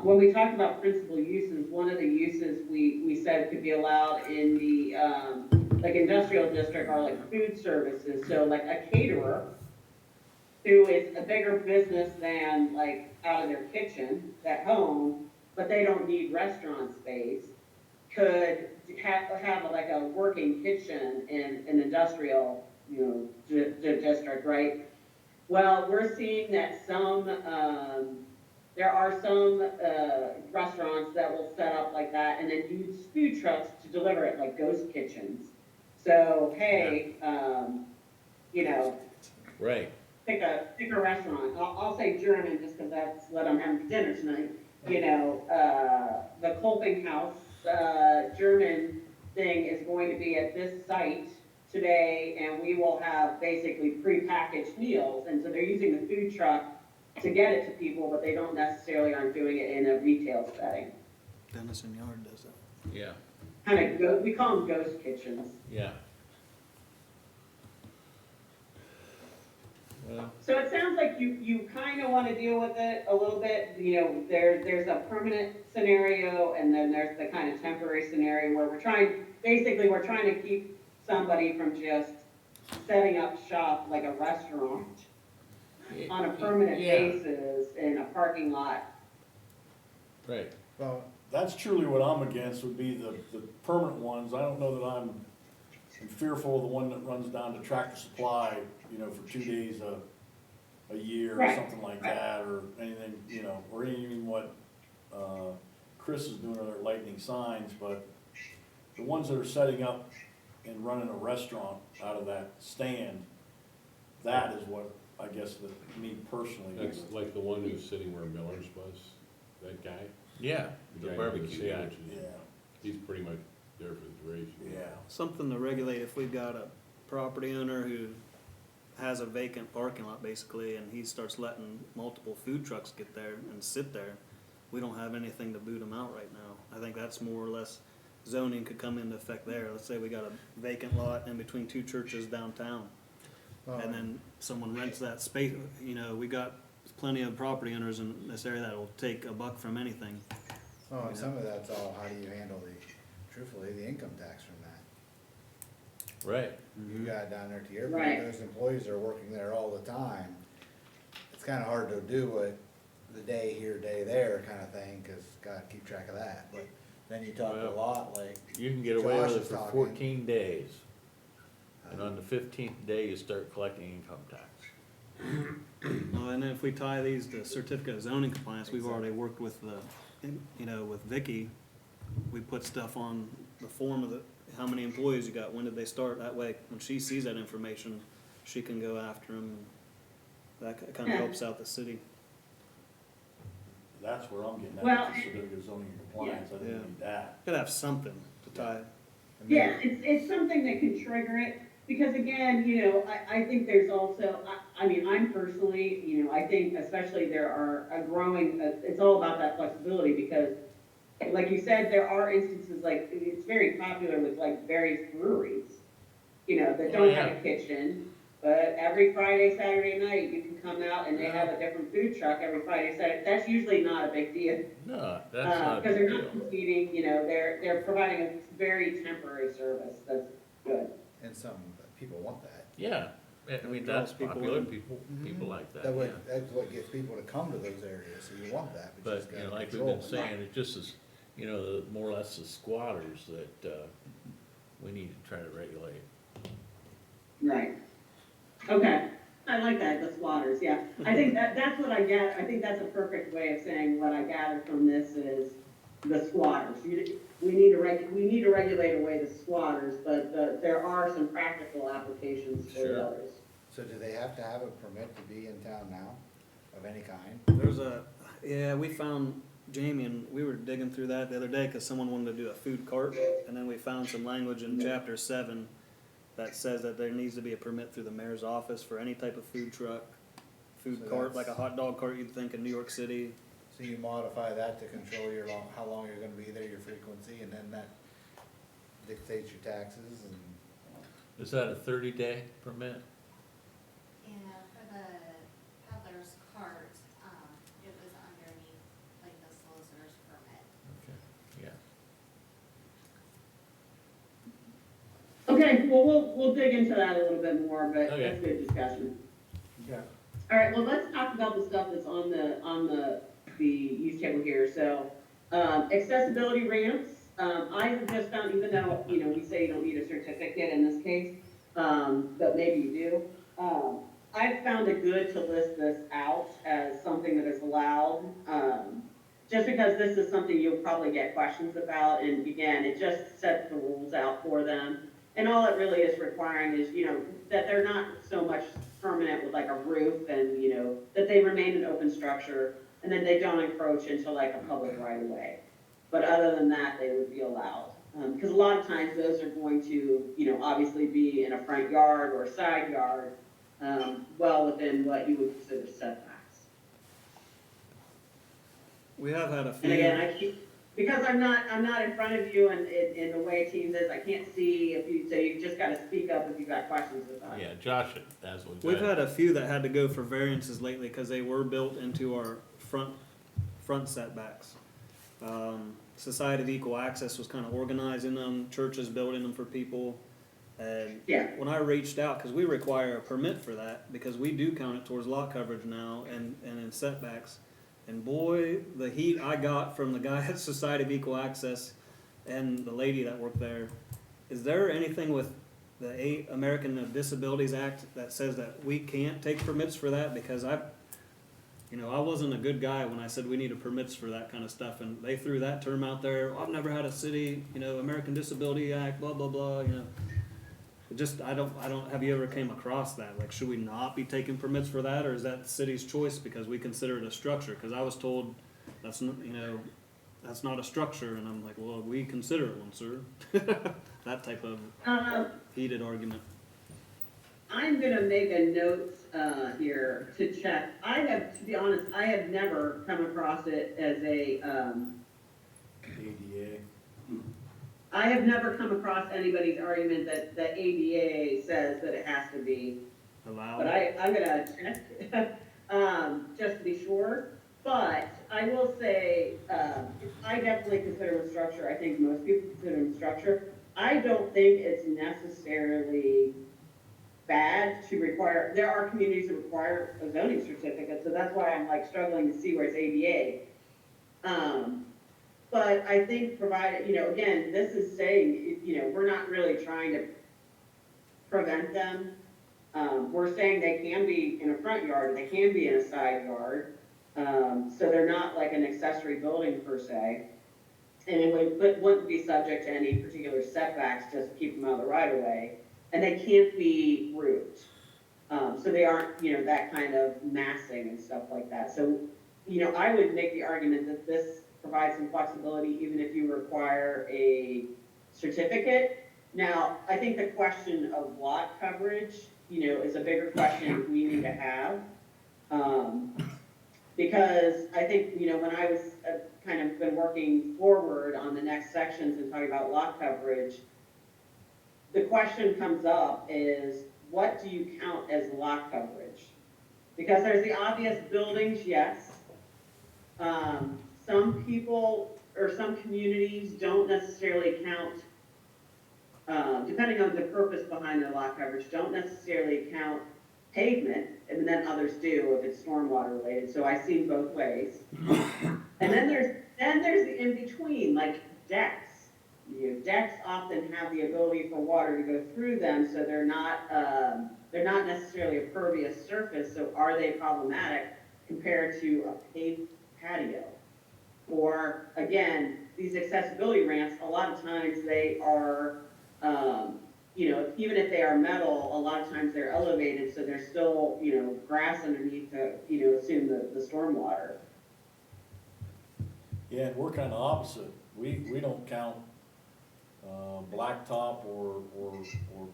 [SPEAKER 3] when we talked about principal uses, one of the uses we said could be allowed in the, like industrial district are like food services, so like a caterer who is a bigger business than like out of their kitchen at home, but they don't need restaurant space, could have like a working kitchen in an industrial, district, right? Well, we're seeing that there are some, restaurants that will set up like that and then use food trucks to deliver it, like ghost kitchens. So, hey,
[SPEAKER 2] right,
[SPEAKER 3] pick a restaurant, I'll say German just because that's what I'm having for dinner tonight. The Kolping House, German thing is going to be at this site today, and we will have basically prepackaged meals, and so they're using the food truck to get it to people, but they don't necessarily aren't doing it in a retail setting.
[SPEAKER 7] Dennison Yard does that.
[SPEAKER 2] yeah,
[SPEAKER 3] We call them ghost kitchens.
[SPEAKER 2] yeah. Well,
[SPEAKER 3] So it sounds like you kind of want to deal with it a little bit, there's a permanent scenario and then there's the kind of temporary scenario where we're trying to keep somebody from just setting up shop like a restaurant on a permanent
[SPEAKER 2] yeah,
[SPEAKER 3] basis in a parking lot.
[SPEAKER 2] right,
[SPEAKER 6] Well,
[SPEAKER 1] That's truly what I'm against, would be the permanent ones. I don't know that I'm fearful of the one that runs down to Tractor Supply, for 2 days a year or
[SPEAKER 3] Right,
[SPEAKER 1] something like that, or anything, or even what, Chris is doing with their Lightning signs, but the ones that are setting up and running a restaurant out of that stand, that is what, I guess, me personally.
[SPEAKER 8] That's like the one who's sitting where Miller's was, that guy?
[SPEAKER 2] yeah, the
[SPEAKER 8] guy with
[SPEAKER 2] barbecue guy.
[SPEAKER 8] sandwiches.
[SPEAKER 1] Yeah,
[SPEAKER 8] He's pretty much there for the duration.
[SPEAKER 1] yeah.
[SPEAKER 7] Something to regulate if we've got a property owner who has a vacant parking lot basically, and he starts letting multiple food trucks get there and sit there. We don't have anything to boot them out right now. I think that's more or less zoning could come into effect there. Let's say we got a vacant lot in between 2 churches downtown. And then someone rents that space, we got plenty of property owners in this area that will take a buck from anything.
[SPEAKER 6] oh, and some of that's all, how do you handle truthfully, the income tax from that?
[SPEAKER 2] Right,
[SPEAKER 6] You got down there at the airport,
[SPEAKER 3] Right.
[SPEAKER 6] those employees are working there all the time. It's kinda hard to do it the day here, day there kinda thing, cause gotta keep track of that, but then you talk a
[SPEAKER 2] Well,
[SPEAKER 6] lot like,
[SPEAKER 2] you can get away
[SPEAKER 6] Josh
[SPEAKER 2] with it
[SPEAKER 6] is
[SPEAKER 2] for
[SPEAKER 6] talking.
[SPEAKER 2] 14 days, and on the 15th day, you start collecting income tax.
[SPEAKER 7] Well, and then if we tie these to certificate of zoning compliance, we've already worked with with Vicky. We put stuff on the form of how many employees you got, when did they start, that way, when she sees that information, she can go after them. That kinda helps out the city.
[SPEAKER 1] That's where I'm getting at,
[SPEAKER 3] Well,
[SPEAKER 1] with the certificate of zoning and compliance, I think we need that.
[SPEAKER 7] Gotta have something to tie.
[SPEAKER 3] Yeah, it's something that can trigger it, because again, I think there's also, I'm personally, I think especially there are a growing, it's all about that flexibility, because like you said, there are instances, like, it's very popular with like various breweries, that don't have a kitchen, but every Friday, Saturday night, you can come out and they have a different food truck every Friday, Saturday. That's usually not a big deal.
[SPEAKER 2] No, that's not a
[SPEAKER 3] Because
[SPEAKER 2] big
[SPEAKER 3] they're
[SPEAKER 2] deal.
[SPEAKER 3] not competing, they're providing a very temporary service, that's good.
[SPEAKER 6] and some people want that.
[SPEAKER 2] Yeah, I mean,
[SPEAKER 7] Draws
[SPEAKER 2] that's
[SPEAKER 7] people
[SPEAKER 2] popular,
[SPEAKER 7] in.
[SPEAKER 2] people like that,
[SPEAKER 6] That
[SPEAKER 2] yeah.
[SPEAKER 6] way, that's what gets people to come to those areas, so you want that, but you just
[SPEAKER 2] But, you know,
[SPEAKER 6] gotta
[SPEAKER 2] like we've
[SPEAKER 6] control
[SPEAKER 2] been
[SPEAKER 6] it.
[SPEAKER 2] saying, it just is, you know, more or less the squatters that, we need to try to regulate.
[SPEAKER 3] Right. Okay, I like that, the squatters, yeah. I think that's what I get, I think that's a perfect way of saying what I gather from this is the squatters. We need to regulate away the squatters, but there are some practical applications for the
[SPEAKER 2] Sure.
[SPEAKER 3] others.
[SPEAKER 6] So do they have to have a permit to be in town now, of any kind?
[SPEAKER 7] Yeah, we found, Jamie, and we were digging through that the other day, cause someone wanted to do a food cart, and then we found some language in chapter 7 that says that there needs to be a permit through the mayor's office for any type of food truck, food
[SPEAKER 6] So
[SPEAKER 7] cart,
[SPEAKER 6] that's-
[SPEAKER 7] like a hot dog cart you'd think in New York City.
[SPEAKER 6] So you modify that to control how long you're gonna be there, your frequency, and then that dictates your taxes and.
[SPEAKER 2] Is that a 30-day permit?
[SPEAKER 10] Yeah, for the peddler's cart, it was underneath, like, the solicitor's permit.
[SPEAKER 2] Okay, yeah.
[SPEAKER 3] Okay, well, we'll dig into that a little bit more, but
[SPEAKER 2] Okay.
[SPEAKER 3] that's good discussion.
[SPEAKER 6] Yeah.
[SPEAKER 3] All right, well, let's talk about the stuff that's on the use table here. So, accessibility ramps, I have just found, even though, you know, we say you don't need a certificate in this case, but maybe you do. I've found it good to list this out as something that is allowed, just because this is something you'll probably get questions about, and again, it just sets the rules out for them. And all it really is requiring is, you know, that they're not so much permanent with like a roof and, you know, that they remain an open structure and then they don't encroach into like a public right of way. But other than that, they would be allowed. Because a lot of times those are going to, you know, obviously be in a front yard or a side yard, well within what you would consider setbacks.
[SPEAKER 7] We have had a
[SPEAKER 3] And again,
[SPEAKER 7] few,
[SPEAKER 3] I keep, because I'm not in front of you and in the way Teams is, I can't see if you, so you just gotta speak up if you've got questions about it.
[SPEAKER 2] Yeah, Josh, that's what
[SPEAKER 7] we've had a few that had to go for variances lately, cause they were built into our front setbacks. Society of Equal Access was kinda organizing them, churches building them for people. And
[SPEAKER 3] Yeah.
[SPEAKER 7] when I reached out, cause we require a permit for that, because we do count it towards lot coverage now and in setbacks. And boy, the heat I got from the guy at Society of Equal Access and the lady that worked there. Is there anything with the American Disabilities Act that says that we can't take permits for that? Because I wasn't a good guy when I said we needed permits for that kind of stuff, and they threw that term out there. I've never had a city, American Disability Act, blah, blah, blah, I don't, have you ever came across that? Like, should we not be taking permits for that, or is that the city's choice because we consider it a structure? Cause I was told that's not, that's not a structure, and I'm like, well, we consider it one, sir. That type of heated argument.
[SPEAKER 3] I'm gonna make a note, here to check. To be honest, I have never come across it as a,
[SPEAKER 1] ADA.
[SPEAKER 3] I have never come across anybody's argument that the ADA says that it has to be. But
[SPEAKER 7] Allowed.
[SPEAKER 3] I'm gonna check, just to be sure. But I will say, I definitely consider them structure. I think most people consider them structure. I don't think it's necessarily bad to require, there are communities that require a zoning certificate, so that's why I'm like struggling to see where it's ADA. But I think provided, again, this is saying, we're not really trying to prevent them. We're saying they can be in a front yard, they can be in a side yard. So they're not like an accessory building per se. And it wouldn't be subject to any particular setbacks, just to keep them out of the right of way. And they can't be roofed. So they aren't, that kind of massing and stuff like that. So, I would make the argument that this provides some flexibility even if you require a certificate. Now, I think the question of lot coverage, is a bigger question we need to have. Because I think, when I was kind of been working forward on the next sections and talking about lot coverage, the question comes up is, what do you count as lot coverage? Because there's the obvious buildings, yes. Some people or some communities don't necessarily count depending on the purpose behind their lot coverage, don't necessarily count pavement, and then others do if it's stormwater related, so I see both ways. And then there's the in-between, like decks. You know, decks often have the ability for water to go through them, so they're not necessarily a pervious surface, so are they problematic compared to a paved patio? Or, again, these accessibility ramps, a lot of times they are, you know, even if they are metal, a lot of times they're elevated, so there's still, you know, grass underneath to, you know, assume the stormwater.
[SPEAKER 1] Yeah, and we're kinda opposite. We don't count, blacktop or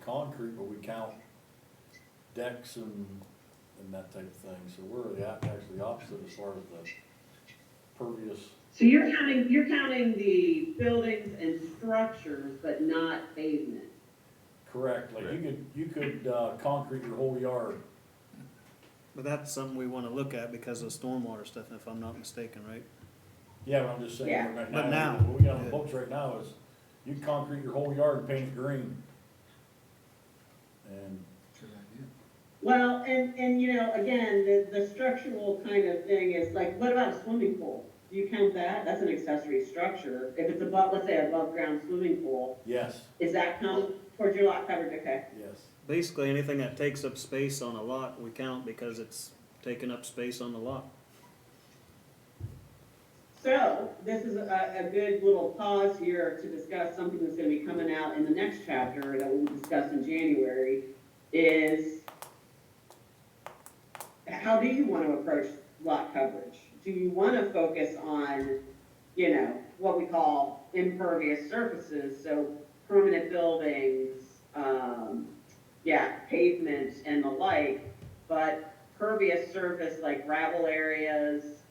[SPEAKER 1] concrete, but we count decks and that type of thing. So we're actually opposite as far as the pervious.
[SPEAKER 3] So you're counting the buildings and structures, but not pavement.
[SPEAKER 1] Correct, like you could concrete your whole yard.
[SPEAKER 7] But that's something we wanna look at because of stormwater stuff, if I'm not mistaken, right?
[SPEAKER 1] Yeah, but I'm just saying,
[SPEAKER 3] Yeah.
[SPEAKER 1] right
[SPEAKER 7] But
[SPEAKER 1] now,
[SPEAKER 7] now-
[SPEAKER 1] what we got on the books right now is you can concrete your whole yard and paint it green. And
[SPEAKER 9] Good idea.
[SPEAKER 3] Well, and you know, again, the structural kind of thing is like, what about a swimming pool? Do you count that? That's an accessory structure. If it's above, let's say above ground swimming pool,
[SPEAKER 1] yes,
[SPEAKER 3] is that count towards your lot coverage? Okay.
[SPEAKER 1] yes.
[SPEAKER 7] Basically, anything that takes up space on a lot, we count because it's taking up space on the lot.
[SPEAKER 3] So, this is a good little pause here to discuss something that's gonna be coming out in the next chapter that we'll discuss in January, is how do you wanna approach lot coverage? Do you wanna focus on, you know, what we call impervious surfaces, so permanent buildings, pavement and the like, but pervious surface like gravel areas,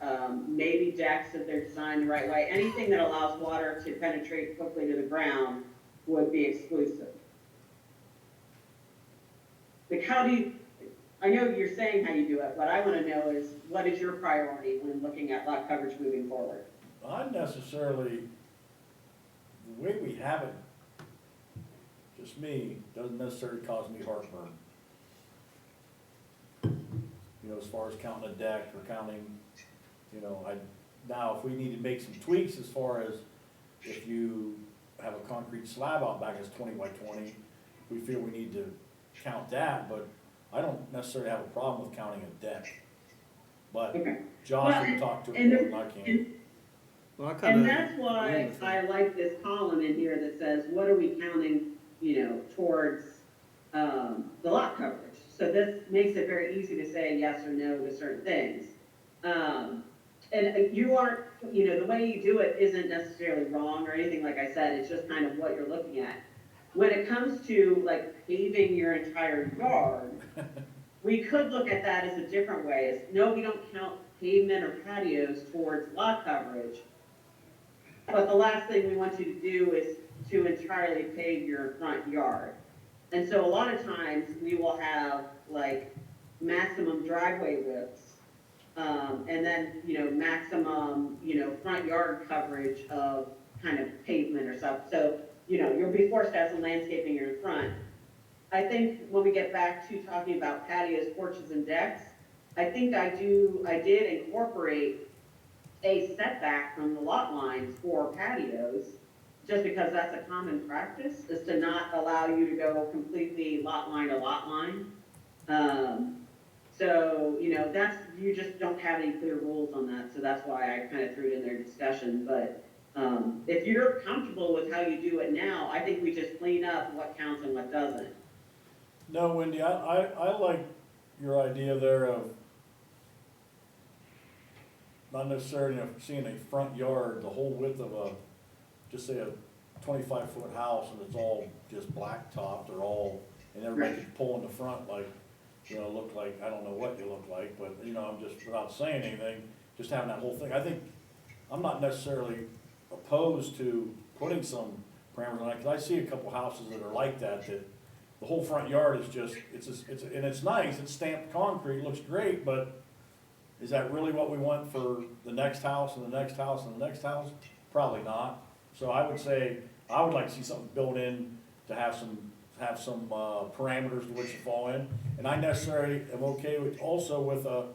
[SPEAKER 3] maybe decks if they're designed the right way, anything that allows water to penetrate quickly to the ground would be exclusive. Like how do you, I know you're saying how you do it, but I wanna know is, what is your priority when looking at lot coverage moving forward?
[SPEAKER 1] Not necessarily, the way we have it, just me, doesn't necessarily cause me heartburn. You know, as far as counting a deck or counting, you know, now if we need to make some tweaks as far as if you have a concrete slab out back that's 20 by 20, we feel we need to count that, but I don't necessarily have a problem with counting a deck. But
[SPEAKER 3] Okay.
[SPEAKER 1] Josh
[SPEAKER 3] Well,
[SPEAKER 1] can talk to it
[SPEAKER 3] and
[SPEAKER 1] more
[SPEAKER 3] the-
[SPEAKER 1] than I can.
[SPEAKER 3] and-
[SPEAKER 7] Well, I
[SPEAKER 3] And
[SPEAKER 7] kinda
[SPEAKER 3] that's
[SPEAKER 7] agree
[SPEAKER 3] why
[SPEAKER 7] with
[SPEAKER 3] I
[SPEAKER 7] that.
[SPEAKER 3] like this column in here that says, what are we counting, you know, towards, the lot coverage? So this makes it very easy to say yes or no to certain things. And you aren't, you know, the way you do it isn't necessarily wrong or anything, like I said, it's just kind of what you're looking at. When it comes to like paving your entire yard, we could look at that as a different way, as, no, we don't count pavement or patios towards lot coverage. But the last thing we want you to do is to entirely pave your front yard. And so a lot of times, we will have like maximum driveway widths, and then, you know, maximum, you know, front yard coverage of kind of pavement or stuff. So, you know, you'll be forced to have some landscaping in your front. I think when we get back to talking about patios, porches, and decks, I think I did incorporate a setback from the lot lines for patios, just because that's a common practice, is to not allow you to go completely lot line to lot line. So, you know, you just don't have any clear rules on that, so that's why I kind of threw it in their discussion, but, if you're comfortable with how you do it now, I think we just clean up what counts and what doesn't.
[SPEAKER 1] No, Wendy, I like your idea there of not necessarily seeing a front yard, the whole width of just say a 25-foot house and it's all just blacktopped or all, and everybody can pull in the front like, you know, look like, I don't know what you look like, but, you know, I'm just, without saying anything, just having that whole thing. I think, I'm not necessarily opposed to putting some parameters on it, because I see a couple houses that are like that the whole front yard is just, and it's nice, it's stamped concrete, looks great, but is that really what we want for the next house and the next house and the next house? Probably not. So I would say, I would like to see something built in to have some parameters to which to fall in. And I necessarily am okay with, also with a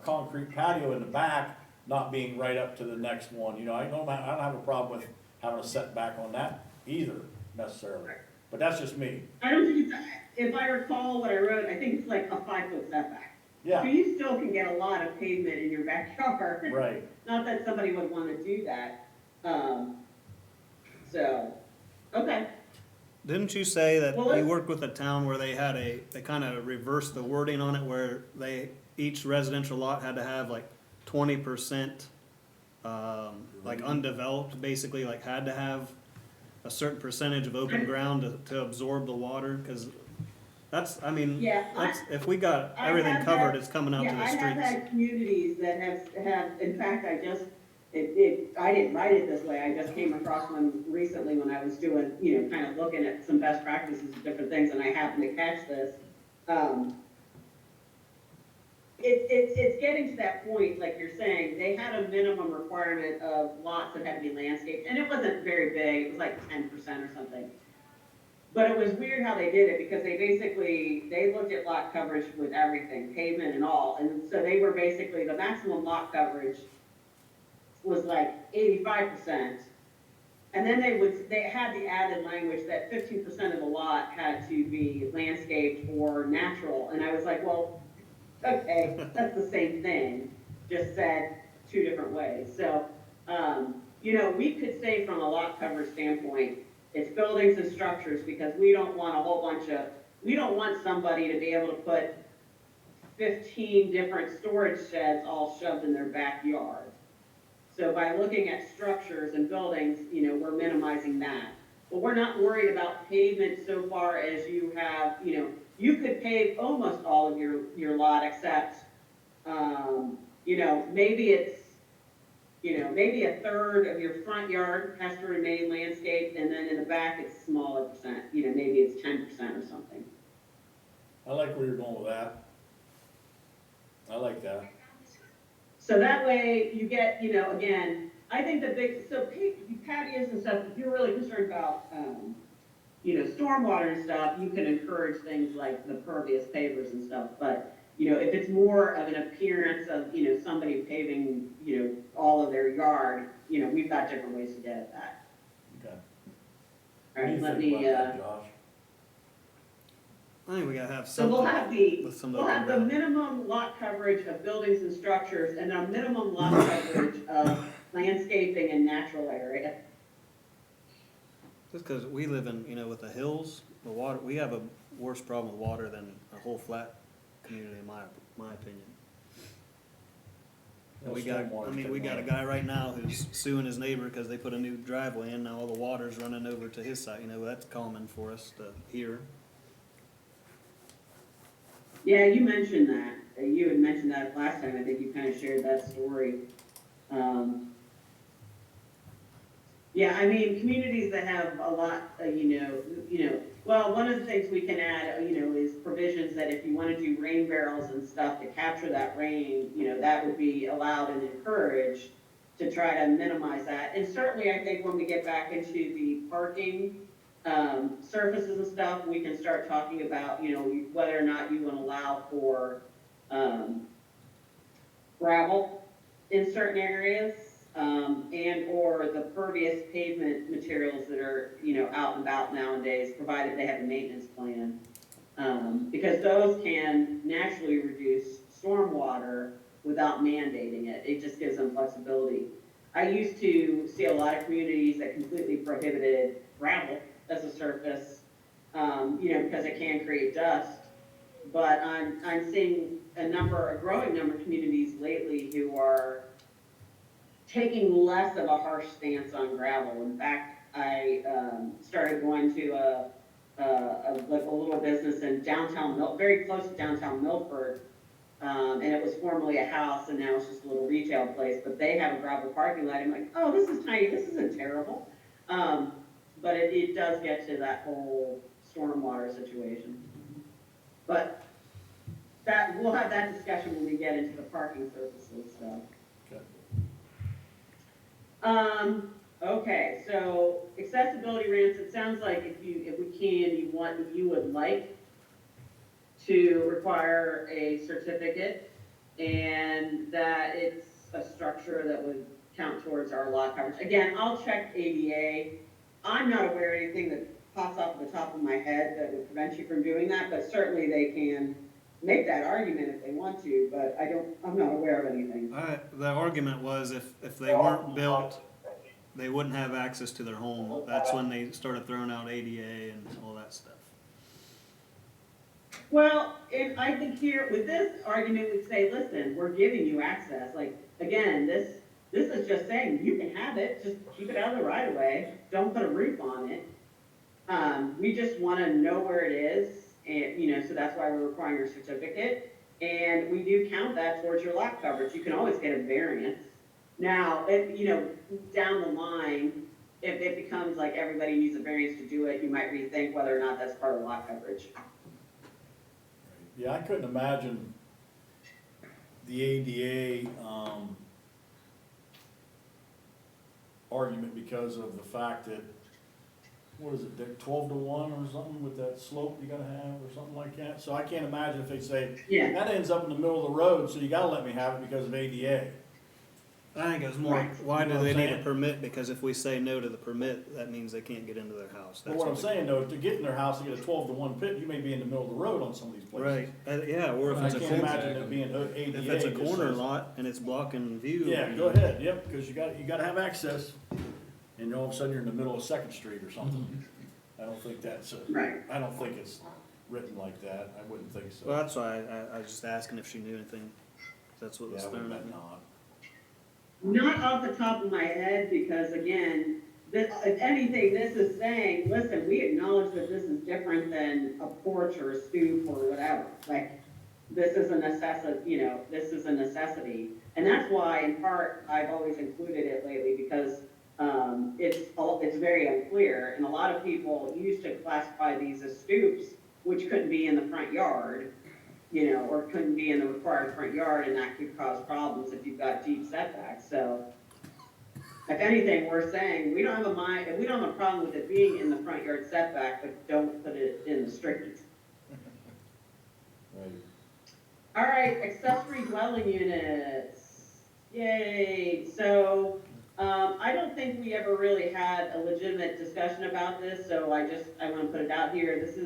[SPEAKER 1] concrete patio in the back not being right up to the next one. You know, I don't have a problem with having a setback on that either necessarily, but that's just me.
[SPEAKER 3] I don't think it's, if I recall what I wrote, I think it's like a 5-foot setback. So
[SPEAKER 1] Yeah,
[SPEAKER 3] you still can get a lot of pavement in your backyard.
[SPEAKER 1] right.
[SPEAKER 3] Not that somebody would wanna do that. So, okay.
[SPEAKER 7] Didn't you say that
[SPEAKER 3] Well,
[SPEAKER 7] you
[SPEAKER 3] let's-
[SPEAKER 7] worked with a town where they kind of reversed the wording on it, where each residential lot had to have like 20%, like undeveloped, basically, like had to have a certain percentage of open ground to absorb the water? Cause that's, I mean,
[SPEAKER 3] Yeah,
[SPEAKER 7] if we got
[SPEAKER 3] I
[SPEAKER 7] everything
[SPEAKER 3] have
[SPEAKER 7] covered,
[SPEAKER 3] that-
[SPEAKER 7] it's coming out to
[SPEAKER 3] Yeah,
[SPEAKER 7] the
[SPEAKER 3] I have
[SPEAKER 7] streets.
[SPEAKER 3] had communities that have, in fact, I didn't write it this way, I just came across one recently when I was doing, kind of looking at some best practices of different things, and I happened to catch this. It's getting to that point, like you're saying, they had a minimum requirement of lots that had to be landscaped, and it wasn't very big, it was like 10% or something. But it was weird how they did it, because they looked at lot coverage with everything, pavement and all, and so they were basically, the maximum lot coverage was like 85%. And then they had the added language that 15% of the lot had to be landscaped or natural, and I was like, well, okay, that's the same thing, just said two different ways. So, we could say from a lot coverage standpoint, it's buildings and structures, because we don't want somebody to be able to put 15 different storage sheds all shoved in their backyard. So by looking at structures and buildings, we're minimizing that. But we're not worried about pavement so far as you have, you could pave almost all of your lot except, maybe a third of your front yard has to remain landscaped, and then in the back it's a smaller percent, maybe it's 10% or something.
[SPEAKER 1] I like where you're going with that. I like that.
[SPEAKER 3] So that way you get, again, I think patios and stuff, if you're really concerned about, stormwater and stuff, you can encourage things like the pervious pavers and stuff, but, if it's more of an appearance of, somebody paving, all of their yard, we've got different ways to get at that.
[SPEAKER 1] Okay.
[SPEAKER 3] All
[SPEAKER 1] What do
[SPEAKER 3] right,
[SPEAKER 1] you
[SPEAKER 3] let
[SPEAKER 1] think
[SPEAKER 3] me,
[SPEAKER 1] about that, Josh?
[SPEAKER 7] I think we gotta have
[SPEAKER 3] so we'll have
[SPEAKER 7] something with some
[SPEAKER 3] we'll have the
[SPEAKER 7] open ground.
[SPEAKER 3] minimum lot coverage of buildings and structures, and a minimum lot coverage of landscaping and natural area.
[SPEAKER 7] Just because we live in, with the hills, the water, we have a worse problem with water than a whole flat community, in my opinion. And we got a guy right now who's suing his neighbor because they put a new driveway in, now all the water's running over to his side, that's common for us to hear.
[SPEAKER 3] Yeah, you mentioned that. You had mentioned that last time. I think you kind of shared that story. Yeah, I mean, communities that have a lot, well, one of the things we can add, is provisions that if you want to do rain barrels and stuff to capture that rain, that would be allowed and encouraged to try to minimize that. And certainly, I think when we get back into the parking surfaces and stuff, we can start talking about, whether or not you want to allow for gravel in certain areas, and or the pervious pavement materials that are, out and about nowadays, provided they have a maintenance plan. Because those can naturally reduce stormwater without mandating it. It just gives them flexibility. I used to see a lot of communities that completely prohibited gravel as a surface, because it can create dust. But I'm seeing a growing number of communities lately who are taking less of a harsh stance on gravel. In fact, I started going to a little business in very close to downtown Milford, and it was formerly a house, and now it's just a little retail place. But they have a gravel parking lot. I'm like, oh, this is tiny. This isn't terrible. But it does get to that whole stormwater situation. But we'll have that discussion when we get into the parking surfaces, so.
[SPEAKER 1] Okay.
[SPEAKER 3] Okay, so accessibility ramps, it sounds like if we can, you would like to require a certificate and that it's a structure that would count towards our lot coverage. Again, I'll check ADA. I'm not aware of anything that pops off the top of my head that would prevent you from doing that, but certainly they can make that argument if they want to, but I'm not aware of anything.
[SPEAKER 7] The argument was if they weren't built, they wouldn't have access to their home. That's when they started throwing out ADA and all that stuff.
[SPEAKER 3] Well, if I think here, with this argument, we'd say, listen, we're giving you access, like, again, this is just saying, you can have it, just keep it out of the right of way, don't put a roof on it. We just wanna know where it is, and, so that's why we're requiring your certificate, and we do count that towards your lot coverage, you can always get a variance. Now, down the line, if it becomes like everybody needs a variance to do it, you might rethink whether or not that's part of lot coverage.
[SPEAKER 1] Yeah, I couldn't imagine the ADA, argument because of the fact that, what is it, Dick, 12-to-1 or something with that slope you gotta have or something like that? So I can't imagine if they say,
[SPEAKER 3] Yeah.
[SPEAKER 1] that ends up in the middle of the road, so you gotta let me have it because of ADA.
[SPEAKER 7] I think it was more,
[SPEAKER 3] Right.
[SPEAKER 7] why
[SPEAKER 1] You know
[SPEAKER 7] do
[SPEAKER 1] what
[SPEAKER 7] they
[SPEAKER 1] I'm
[SPEAKER 7] need a
[SPEAKER 1] saying?
[SPEAKER 7] permit? Because if we say no to the permit, that means they can't get into their house.
[SPEAKER 1] But
[SPEAKER 7] That's
[SPEAKER 1] what I'm
[SPEAKER 7] they-
[SPEAKER 1] saying though, to get in their house to get a 12-to-1 pit, you may be in the middle of the road on some of these places.
[SPEAKER 7] Right, yeah, or if
[SPEAKER 1] I
[SPEAKER 7] it's a
[SPEAKER 1] can't
[SPEAKER 7] corner,
[SPEAKER 1] imagine it being ADA.
[SPEAKER 7] if it's a
[SPEAKER 1] just
[SPEAKER 7] corner
[SPEAKER 1] says-
[SPEAKER 7] lot and it's blocking view.
[SPEAKER 1] Yeah, go ahead, yep, because you gotta have access, and all of a sudden you're in the middle of Second Street or something. I don't think
[SPEAKER 3] Right.
[SPEAKER 1] I don't think it's written like that, I wouldn't think so.
[SPEAKER 7] Well, that's why I was just asking if she knew anything. That's what was
[SPEAKER 1] Yeah, I would
[SPEAKER 7] thrown at
[SPEAKER 1] bet
[SPEAKER 7] me.
[SPEAKER 1] not.
[SPEAKER 3] Not off the top of my head, because again, if anything, this is saying, listen, we acknowledge that this is different than a porch or a stoop or whatever. Like, this is a necessity, this is a necessity. And that's why, in part, I've always included it lately, because it's very unclear. And a lot of people used to classify these as stoops, which couldn't be in the front yard, or couldn't be in the required front yard, and that could cause problems if you've got deep setbacks, so. If anything, we're saying, we don't have a problem with it being in the front yard setback, but don't put it in the street.
[SPEAKER 1] Right.
[SPEAKER 3] All right, accessory dwelling units, yay, so, I don't think we ever really had a legitimate discussion about this, so I wanna put it out here, this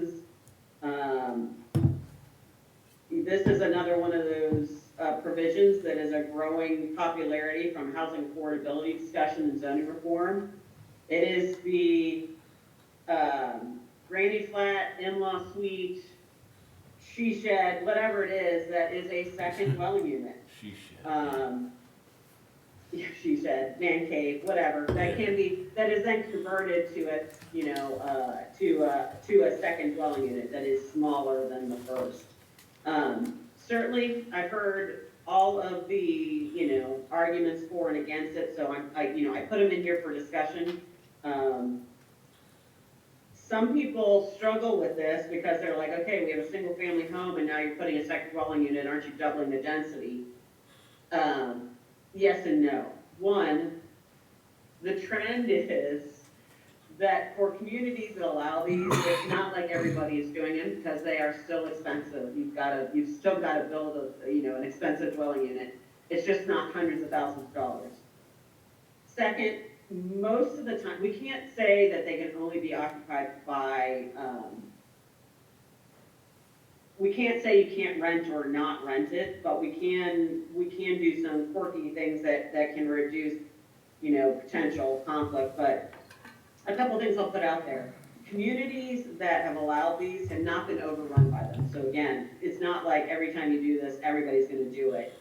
[SPEAKER 3] is another one of those provisions that is a growing popularity from housing affordability discussion and zoning reform. It is the granny flat, in-law suite, she shed, whatever it is, that is a second dwelling unit.
[SPEAKER 2] She should.
[SPEAKER 3] Yeah, she shed, man cave, whatever, that is then converted to a second dwelling unit that is smaller than the first. Certainly, I've heard all of the, arguments for and against it, so I put them in here for discussion. Some people struggle with this because they're like, okay, we have a single family home and now you're putting a second dwelling unit, aren't you doubling the density? Yes and no. One, the trend is that for communities that allow these, it's not like everybody is doing them because they are still expensive. You've still got to build an expensive dwelling unit. It's just not hundreds of thousands of dollars. Second, most of the time, we can't say that they can only be occupied by, we can't say you can't rent or not rent it, but we can do some quirky things that can reduce, potential conflict, but a couple things I'll put out there. Communities that have allowed these have not been overrun by them. So again, it's not like every time you do this, everybody's gonna do it.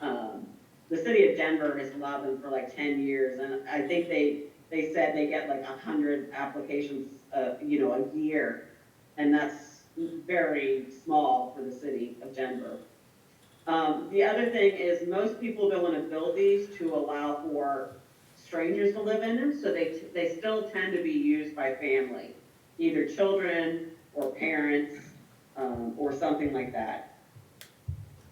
[SPEAKER 3] The city of Denver has allowed them for like 10 years, and I think they said they get like 100 applications, a year, and that's very small for the city of Denver. The other thing is most people don't wanna build these to allow for strangers to live in them, so they still tend to be used by family, either children or parents, or something like that.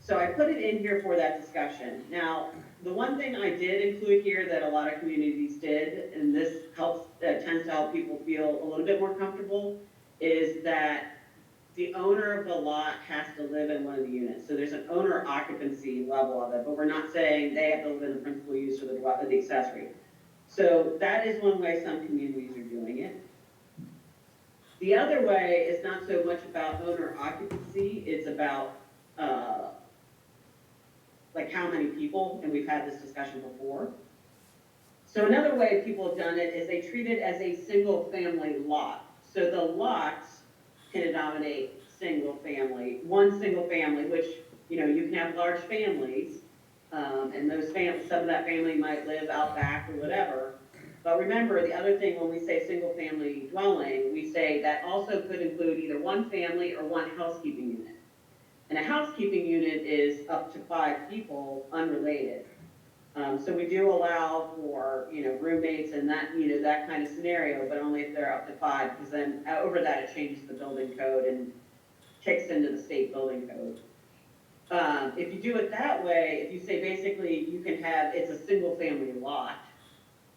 [SPEAKER 3] So I put it in here for that discussion. Now, the one thing I did include here that a lot of communities did, and this helps, tends to help people feel a little bit more comfortable, is that the owner of the lot has to live in one of the units. So there's an owner occupancy level of it, but we're not saying they have to live in the principal use or the accessory. So that is one way some communities are doing it. The other way is not so much about owner occupancy, it's about, like how many people, and we've had this discussion before. So another way people have done it is they treat it as a single family lot. So the lots can denominate single family, one single family, which, you know, you can have large families, and those some of that family might live out back or whatever. But remember, the other thing when we say single family dwelling, we say that also could include either one family or one housekeeping unit. And a housekeeping unit is up to 5 people, unrelated. So we do allow for, you know, roommates and that, you know, that kind of scenario, but only if they're up to 5, because then over that it changes the building code and kicks into the state building code. If you do it that way, if you say basically you can have, it's a single family lot,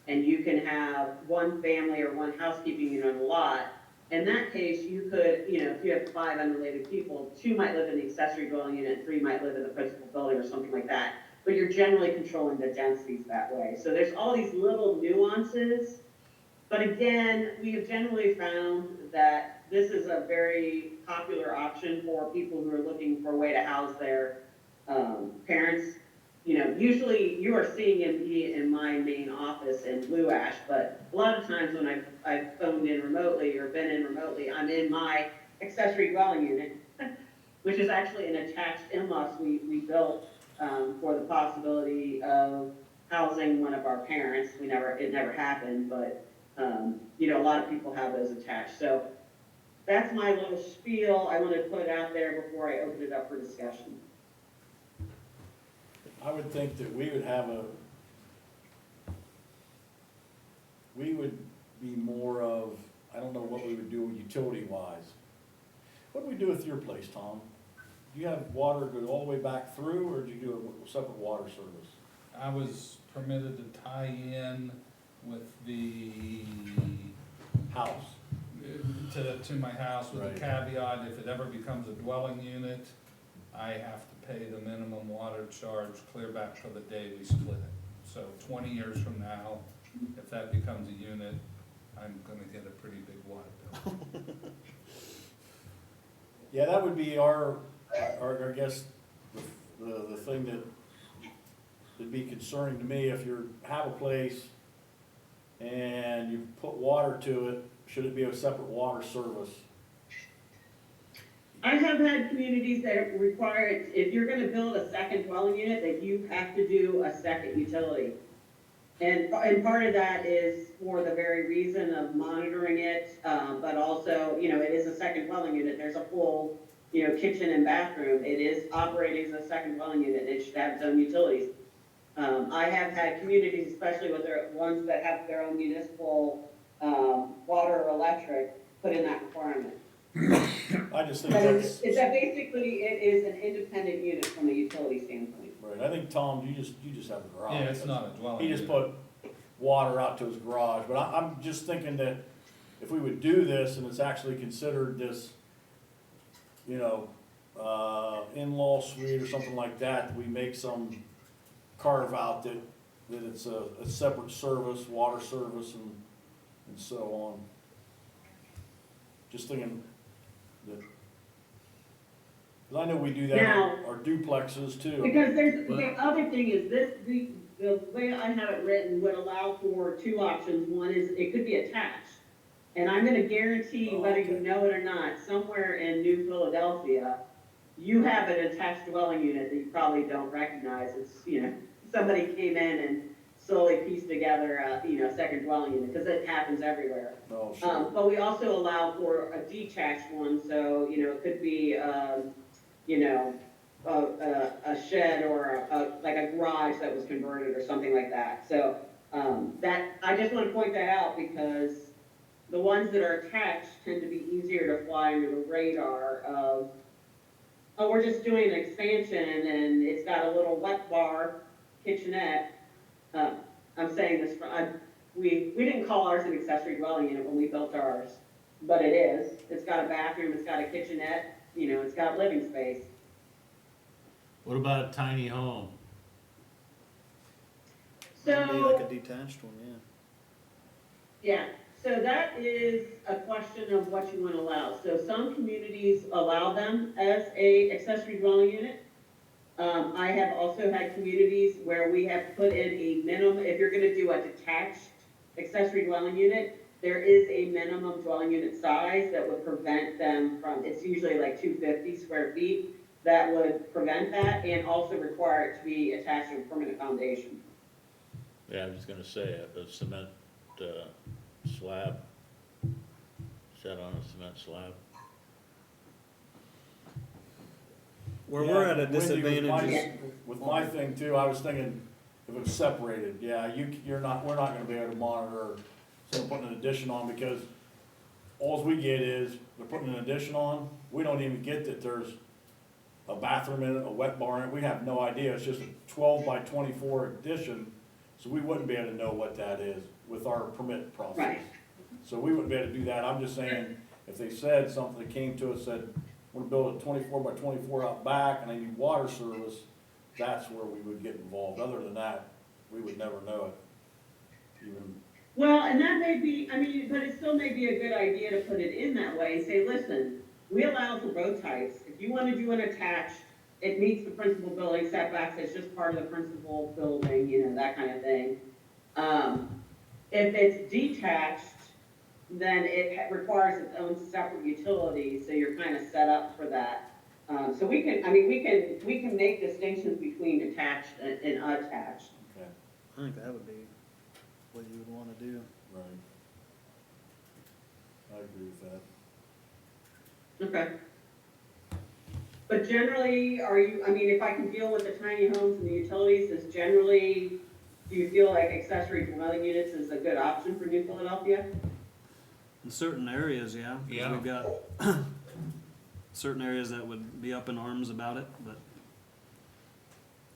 [SPEAKER 3] and you can have one family or one housekeeping unit on a lot, in that case, you could, you know, if you have 5 unrelated people, 2 might live in the accessory dwelling unit, 3 might live in the principal building or something like that. But you're generally controlling the densities that way. So there's all these little nuances. But again, we have generally found that this is a very popular option for people who are looking for a way to house their parents. You know, usually you are seeing me in my main office in Blue Ash, but a lot of times when I've phoned in remotely or been in remotely, I'm in my accessory dwelling unit, which is actually an attached in-laws we built for the possibility of housing one of our parents. It never happened, but you know, a lot of people have those attached. So that's my little spiel I wanted to put out there before I open it up for discussion.
[SPEAKER 1] I would think that we would be more of, I don't know what we would do utility wise. What do we do with your place, Tom? Do you have water go all the way back through, or do you do a separate water service?
[SPEAKER 9] I was permitted to tie in with the,
[SPEAKER 1] House?
[SPEAKER 9] to my house with
[SPEAKER 1] Right.
[SPEAKER 9] a caveat, if it ever becomes a dwelling unit, I have to pay the minimum water charge clear back to the day we split it. So 20 years from now, if that becomes a unit, I'm gonna get a pretty big water bill.
[SPEAKER 1] Yeah, that would be our I guess, the thing that would be concerning to me, if you have a place and you put water to it, should it be a separate water service?
[SPEAKER 3] I have had communities that require, if you're gonna build a second dwelling unit, that you have to do a second utility. And part of that is for the very reason of monitoring it, but also, you know, it is a second dwelling unit, there's a full, you know, kitchen and bathroom, it is operating as a second dwelling unit, it should have its own utilities. I have had communities, especially with their ones that have their own municipal, water or electric, put in that requirement.
[SPEAKER 1] I just think
[SPEAKER 3] Because
[SPEAKER 1] that's,
[SPEAKER 3] that basically, it is an independent unit from a utility standpoint.
[SPEAKER 1] right, I think, Tom, you just have a garage.
[SPEAKER 9] Yeah, it's not a dwelling
[SPEAKER 1] He
[SPEAKER 9] unit.
[SPEAKER 1] just put water out to his garage, but I'm just thinking that if we would do this and it's actually considered this, you know, in-law suite or something like that, we make some carve out that it's a separate service, water service and so on. Just thinking that, 'cause I know we do that
[SPEAKER 3] Now-
[SPEAKER 1] on our duplexes too.
[SPEAKER 3] Because the other thing is this, the way I have it written would allow for 2 options. One is it could be attached. And I'm gonna guarantee,
[SPEAKER 1] Oh,
[SPEAKER 3] whether you
[SPEAKER 1] okay.
[SPEAKER 3] know it or not, somewhere in New Philadelphia, you have an attached dwelling unit that you probably don't recognize. It's, you know, somebody came in and slowly pieced together a, you know, second dwelling unit, because it happens everywhere.
[SPEAKER 1] Oh, sure.
[SPEAKER 3] But we also allow for a detached one, so, you know, it could be, you know, a shed or like a garage that was converted or something like that. So, I just want to point that out because the ones that are attached tend to be easier to fly under the radar of, oh, well, we're just doing an expansion and it's got a little wet bar kitchenette. I'm saying this, we didn't call ours an accessory dwelling unit when we built ours, but it is. It's got a bathroom, it's got a kitchenette, you know, it's got living space.
[SPEAKER 2] What about a tiny home?
[SPEAKER 7] It'd be like a
[SPEAKER 3] So,
[SPEAKER 7] detached one, yeah.
[SPEAKER 3] yeah, so that is a question of what you want to allow. So some communities allow them as a accessory dwelling unit. I have also had communities where we have put in a minimum, if you're gonna do a detached accessory dwelling unit, there is a minimum dwelling unit size that would prevent them from, it's usually like 250 square feet, that would prevent that and also require it to be attached to a permanent foundation.
[SPEAKER 2] Yeah, I was gonna say, a cement, slab, set on a cement slab.
[SPEAKER 7] Where we're at a
[SPEAKER 1] Wendy, with
[SPEAKER 7] disadvantage
[SPEAKER 1] my-
[SPEAKER 7] is,
[SPEAKER 1] With my thing too, I was thinking if it was separated, yeah, we're not gonna be able to monitor someone putting an addition on, because alls we get is, they're putting an addition on, we don't even get that there's a bathroom in it, a wet bar in it, we have no idea, it's just a 12 by 24 addition, so we wouldn't be able to know what that is with our permit process.
[SPEAKER 3] Right.
[SPEAKER 1] So we wouldn't be able to do that, I'm just saying, if they said something, that came to us, said, we're gonna build a 24 by 24 out back, and they need water service, that's where we would get involved, other than that, we would never know it, even.
[SPEAKER 3] Well, and that may be, I mean, but it still may be a good idea to put it in that way and say, listen, we allow for both types. If you want to do an attached, it meets the principal building setbacks, it's just part of the principal building, you know, that kind of thing. If it's detached, then it requires its own separate utility, so you're kind of set up for that. So we can, I mean, we can make distinctions between attached and attached.
[SPEAKER 1] Okay,
[SPEAKER 7] I think that would be what you would wanna do.
[SPEAKER 1] right. I agree with that.
[SPEAKER 3] Okay. But generally, are you, I mean, if I can deal with the tiny homes and the utilities, is generally, do you feel like accessory dwelling units is a good option for New Philadelphia?
[SPEAKER 7] In certain areas, yeah, 'cause
[SPEAKER 2] Yeah.
[SPEAKER 7] we've got certain areas that would be up in arms about it, but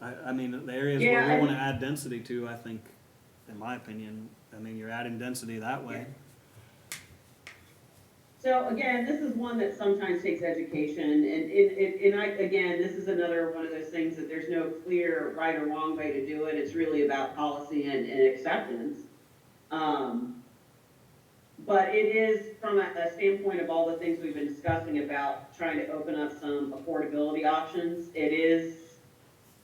[SPEAKER 7] I mean, the areas
[SPEAKER 3] Yeah,
[SPEAKER 7] where
[SPEAKER 3] I-
[SPEAKER 7] we wanna add density to, I think, in my opinion, I mean, you're adding density that way.
[SPEAKER 3] So again, this is one that sometimes takes education, and again, this is another one of those things that there's no clear right or wrong way to do it, it's really about policy and acceptance. But it is, from a standpoint of all the things we've been discussing about trying to open up some affordability options, it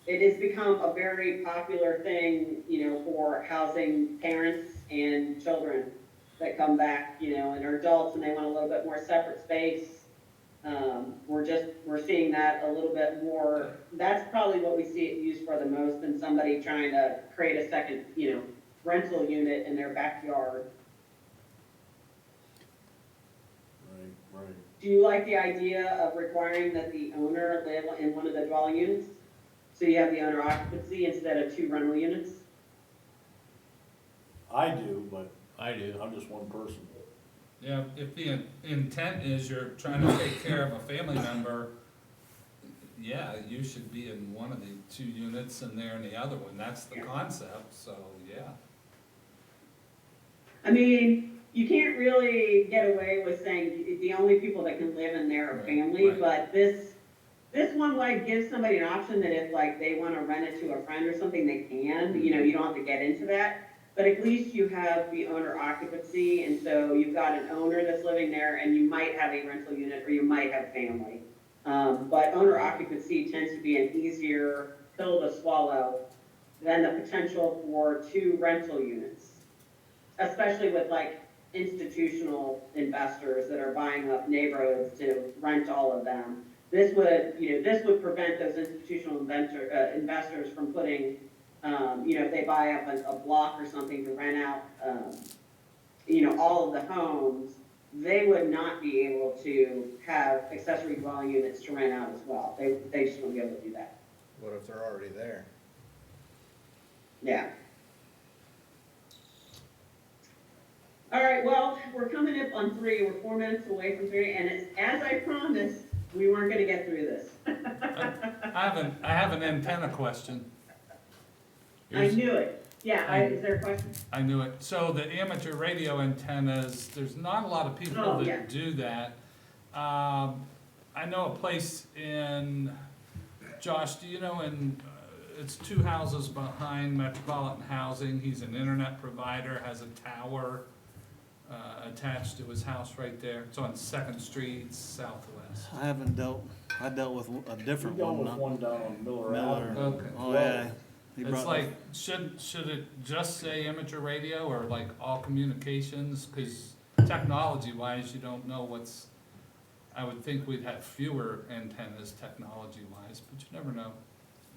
[SPEAKER 3] has become a very popular thing, you know, for housing parents and children that come back, you know, and are adults and they want a little bit more separate space. We're seeing that a little bit more, that's probably what we see it used for the most than somebody trying to create a second, you know, rental unit in their backyard.
[SPEAKER 1] Right.
[SPEAKER 3] Do you like the idea of requiring that the owner live in one of the dwelling units? So you have the owner occupancy instead of 2 rental units?
[SPEAKER 1] I do, but
[SPEAKER 2] I do.
[SPEAKER 1] I'm just one person.
[SPEAKER 9] Yeah, if the intent is you're trying to take care of a family member, yeah, you should be in one of the 2 units and they're in the other one, that's the concept, so, yeah.
[SPEAKER 3] I mean, you can't really get away with saying the only people that can live in there are
[SPEAKER 9] Right,
[SPEAKER 3] family,
[SPEAKER 9] right.
[SPEAKER 3] but this one way gives somebody an option that if like they wanna rent it to a friend or something, they can, you know, you don't have to get into that. But at least you have the owner occupancy, and so you've got an owner that's living there, and you might have a rental unit, or you might have family. But owner occupancy tends to be an easier pill to swallow than the potential for 2 rental units. Especially with like institutional investors that are buying up neighborhoods to rent all of them. This would prevent those institutional investors from putting, you know, if they buy up a block or something to rent out, you know, all of the homes, they would not be able to have accessory dwelling units to rent out as well. They just wouldn't be able to do that.
[SPEAKER 6] What if they're already there?
[SPEAKER 3] Yeah. All right, well, we're coming up on 3, we're 4 minutes away from 3, and as I promised, we weren't gonna get through this.
[SPEAKER 9] I have an antenna question.
[SPEAKER 3] I knew it. Yeah, is there a question?
[SPEAKER 9] I knew it. So the amateur radio antennas, there's not a lot of people
[SPEAKER 3] Oh, yeah.
[SPEAKER 9] that do that. I know a place in, Josh, do you know, it's 2 houses behind Metropolitan Housing. He's an internet provider, has a tower attached to his house right there. It's on Second Street Southwest.
[SPEAKER 7] I dealt with a
[SPEAKER 1] We
[SPEAKER 7] different
[SPEAKER 1] dealt
[SPEAKER 7] one,
[SPEAKER 1] with
[SPEAKER 7] not
[SPEAKER 1] one down on Miller
[SPEAKER 7] Miller.
[SPEAKER 1] Avenue.
[SPEAKER 9] Okay.
[SPEAKER 7] Oh, yeah. He
[SPEAKER 9] It's
[SPEAKER 7] brought
[SPEAKER 9] like, should it just say amateur radio or like all communications? Cause technology-wise, you don't know what's, I would think we'd have fewer antennas technology-wise, but you never know.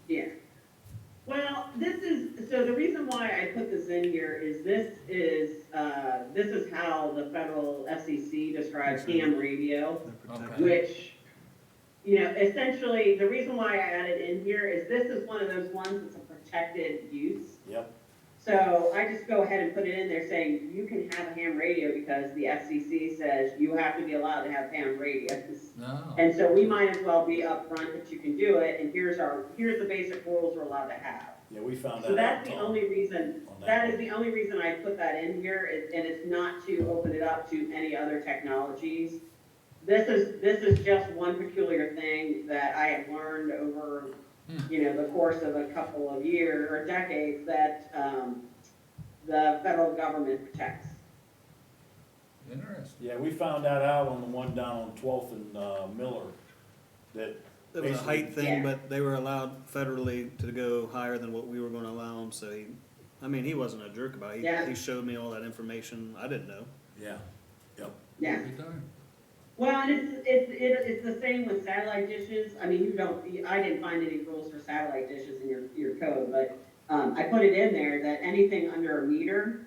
[SPEAKER 3] Yeah. Well, so the reason why I put this in here is this is how the federal FCC describes ham radio,
[SPEAKER 7] they're protected.
[SPEAKER 9] Okay.
[SPEAKER 3] which, essentially, the reason why I added in here is this is one of those ones that's a protected use.
[SPEAKER 1] Yep,
[SPEAKER 3] So I just go ahead and put it in there saying you can have a ham radio because the FCC says you have to be allowed to have ham radios.
[SPEAKER 9] No.
[SPEAKER 3] And so we might as well be upfront that you can do it, and here's the basic rules we're allowed to have.
[SPEAKER 1] yeah, we found that
[SPEAKER 3] So
[SPEAKER 1] out.
[SPEAKER 3] that's the
[SPEAKER 1] Tom,
[SPEAKER 3] only reason,
[SPEAKER 1] on
[SPEAKER 3] that is
[SPEAKER 1] one.
[SPEAKER 3] the only reason I put that in here, and it's not to open it up to any other technologies. This is just one peculiar thing that I have learned over, the course of a couple of years or decades that, the federal government protects.
[SPEAKER 9] Interesting.
[SPEAKER 1] Yeah, we found that out on the one down on 12th and Miller, that
[SPEAKER 7] It was a height thing,
[SPEAKER 3] Yeah.
[SPEAKER 7] but they were allowed federally to go higher than what we were gonna allow them, so he wasn't a jerk about it.
[SPEAKER 3] Yeah.
[SPEAKER 7] He showed me all that information I didn't know.
[SPEAKER 1] yeah, yep.
[SPEAKER 3] Yeah.
[SPEAKER 9] Good time.
[SPEAKER 3] Well, and it's the same with satellite dishes. I mean, I didn't find any rules for satellite dishes in your code, but, I put it in there that anything under a meter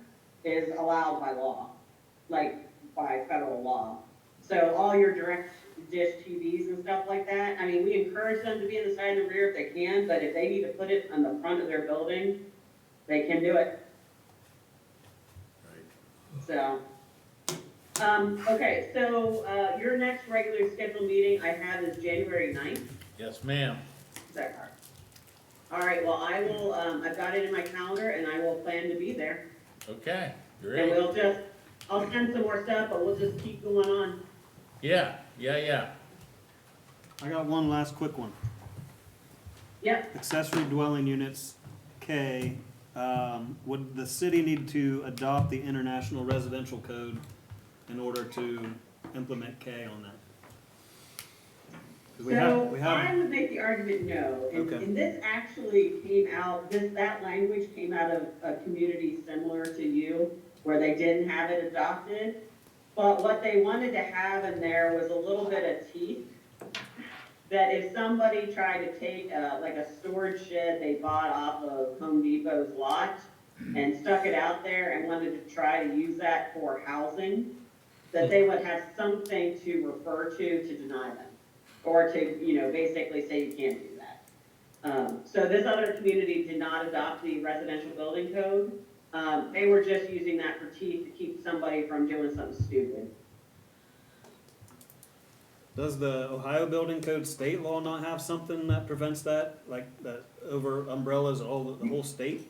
[SPEAKER 3] is allowed by law, like by federal law. So all your direct dish TVs and stuff like that, I mean, we encourage them to be in the side and the rear if they can, but if they need to put it on the front of their building, they can do it.
[SPEAKER 1] Right.
[SPEAKER 3] So, okay, so, your next regular scheduled meeting I have is January 9th.
[SPEAKER 2] Yes, ma'am.
[SPEAKER 3] Is that correct? All right, well, I will, I've got it in my calendar and I will plan to be there.
[SPEAKER 2] Okay,
[SPEAKER 3] And
[SPEAKER 2] great.
[SPEAKER 3] I'll send some more stuff, but we'll just keep going on.
[SPEAKER 2] Yeah.
[SPEAKER 7] I got one last quick one.
[SPEAKER 3] Yep,
[SPEAKER 7] Accessory dwelling units, K, would the city need to adopt the International Residential Code in order to implement K on that? 'Cause
[SPEAKER 3] so I would make the argument no.
[SPEAKER 7] Okay.
[SPEAKER 3] And this actually came out, that language came out of a community similar to you, where they didn't have it adopted. But what they wanted to have in there was a little bit of teeth. That if somebody tried to take like a storage shed they bought off of Home Depot's lot and stuck it out there and wanted to try to use that for housing, that they would have something to refer to deny them. Or to, basically say you can't do that. So this other community did not adopt the residential building code. They were just using that for teeth to keep somebody from doing something stupid.
[SPEAKER 7] Does the Ohio Building Code state law not have something that prevents that, like that over umbrellas the whole state?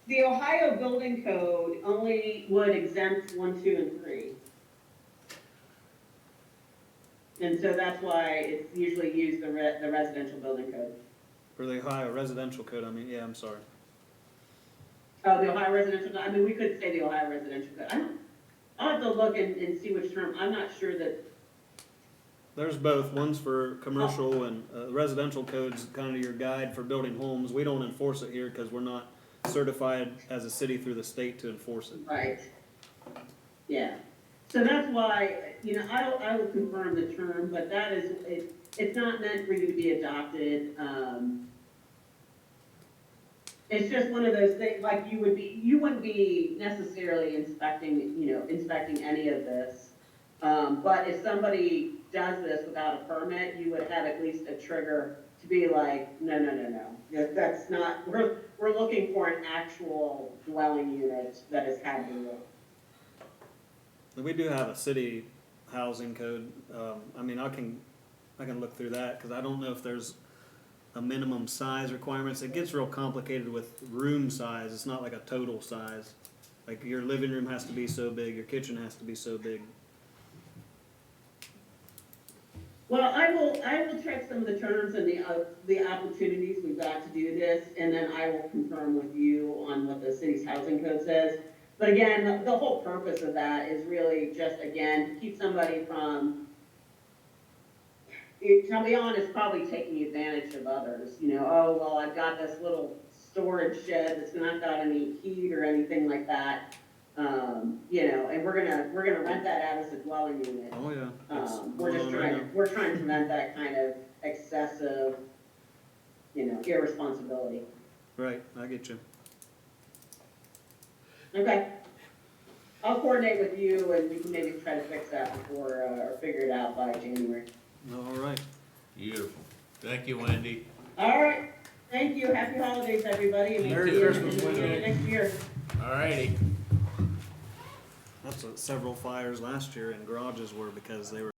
[SPEAKER 3] The Ohio Building Code only would exempt 1, 2, and 3. And so that's why it's usually used the residential building code.
[SPEAKER 7] Or the Ohio Residential Code, I'm sorry.
[SPEAKER 3] Oh, the Ohio residential, I mean, we could say the Ohio residential code. I'll have to look and see which term, I'm not sure that,
[SPEAKER 7] There's both, one's for commercial and residential code's kind of your guide for building homes. We don't enforce it here because we're not certified as a city through the state to enforce it.
[SPEAKER 3] right. Yeah. So that's why, I will confirm the term, but that is, it's not meant for you to be adopted. It's just one of those things, like you wouldn't be necessarily inspecting any of this. But if somebody does this without a permit, you would have at least a trigger to be like, no. That's not, we're looking for an actual dwelling unit that is habitable.
[SPEAKER 7] We do have a city housing code. I can look through that because I don't know if there's a minimum size requirements. It gets real complicated with room size. It's not like a total size. Like your living room has to be so big, your kitchen has to be so big.
[SPEAKER 3] Well, I will check some of the terms and the opportunities we've got to do this, and then I will confirm with you on what the city's housing code says. But again, the whole purpose of that is really just, again, to keep somebody from, to be honest, probably taking advantage of others. You know, oh, well, I've got this little storage shed that's not got any heat or anything like that. You know, and we're gonna rent that out as a dwelling unit.
[SPEAKER 7] Oh, yeah.
[SPEAKER 3] We're trying to prevent that kind of excessive, you know, irresponsibility.
[SPEAKER 7] Right, I get you.
[SPEAKER 3] Okay. I'll coordinate with you and we can maybe try to fix that before, or figure it out by January.
[SPEAKER 7] All right.
[SPEAKER 2] Beautiful. Thank you, Wendy.
[SPEAKER 3] All right, thank you, happy holidays, everybody. and
[SPEAKER 1] Merry
[SPEAKER 3] see you
[SPEAKER 1] Christmas, Wendy.
[SPEAKER 3] Next year.
[SPEAKER 2] All righty.
[SPEAKER 7] That's what several fires last year in garages were because they were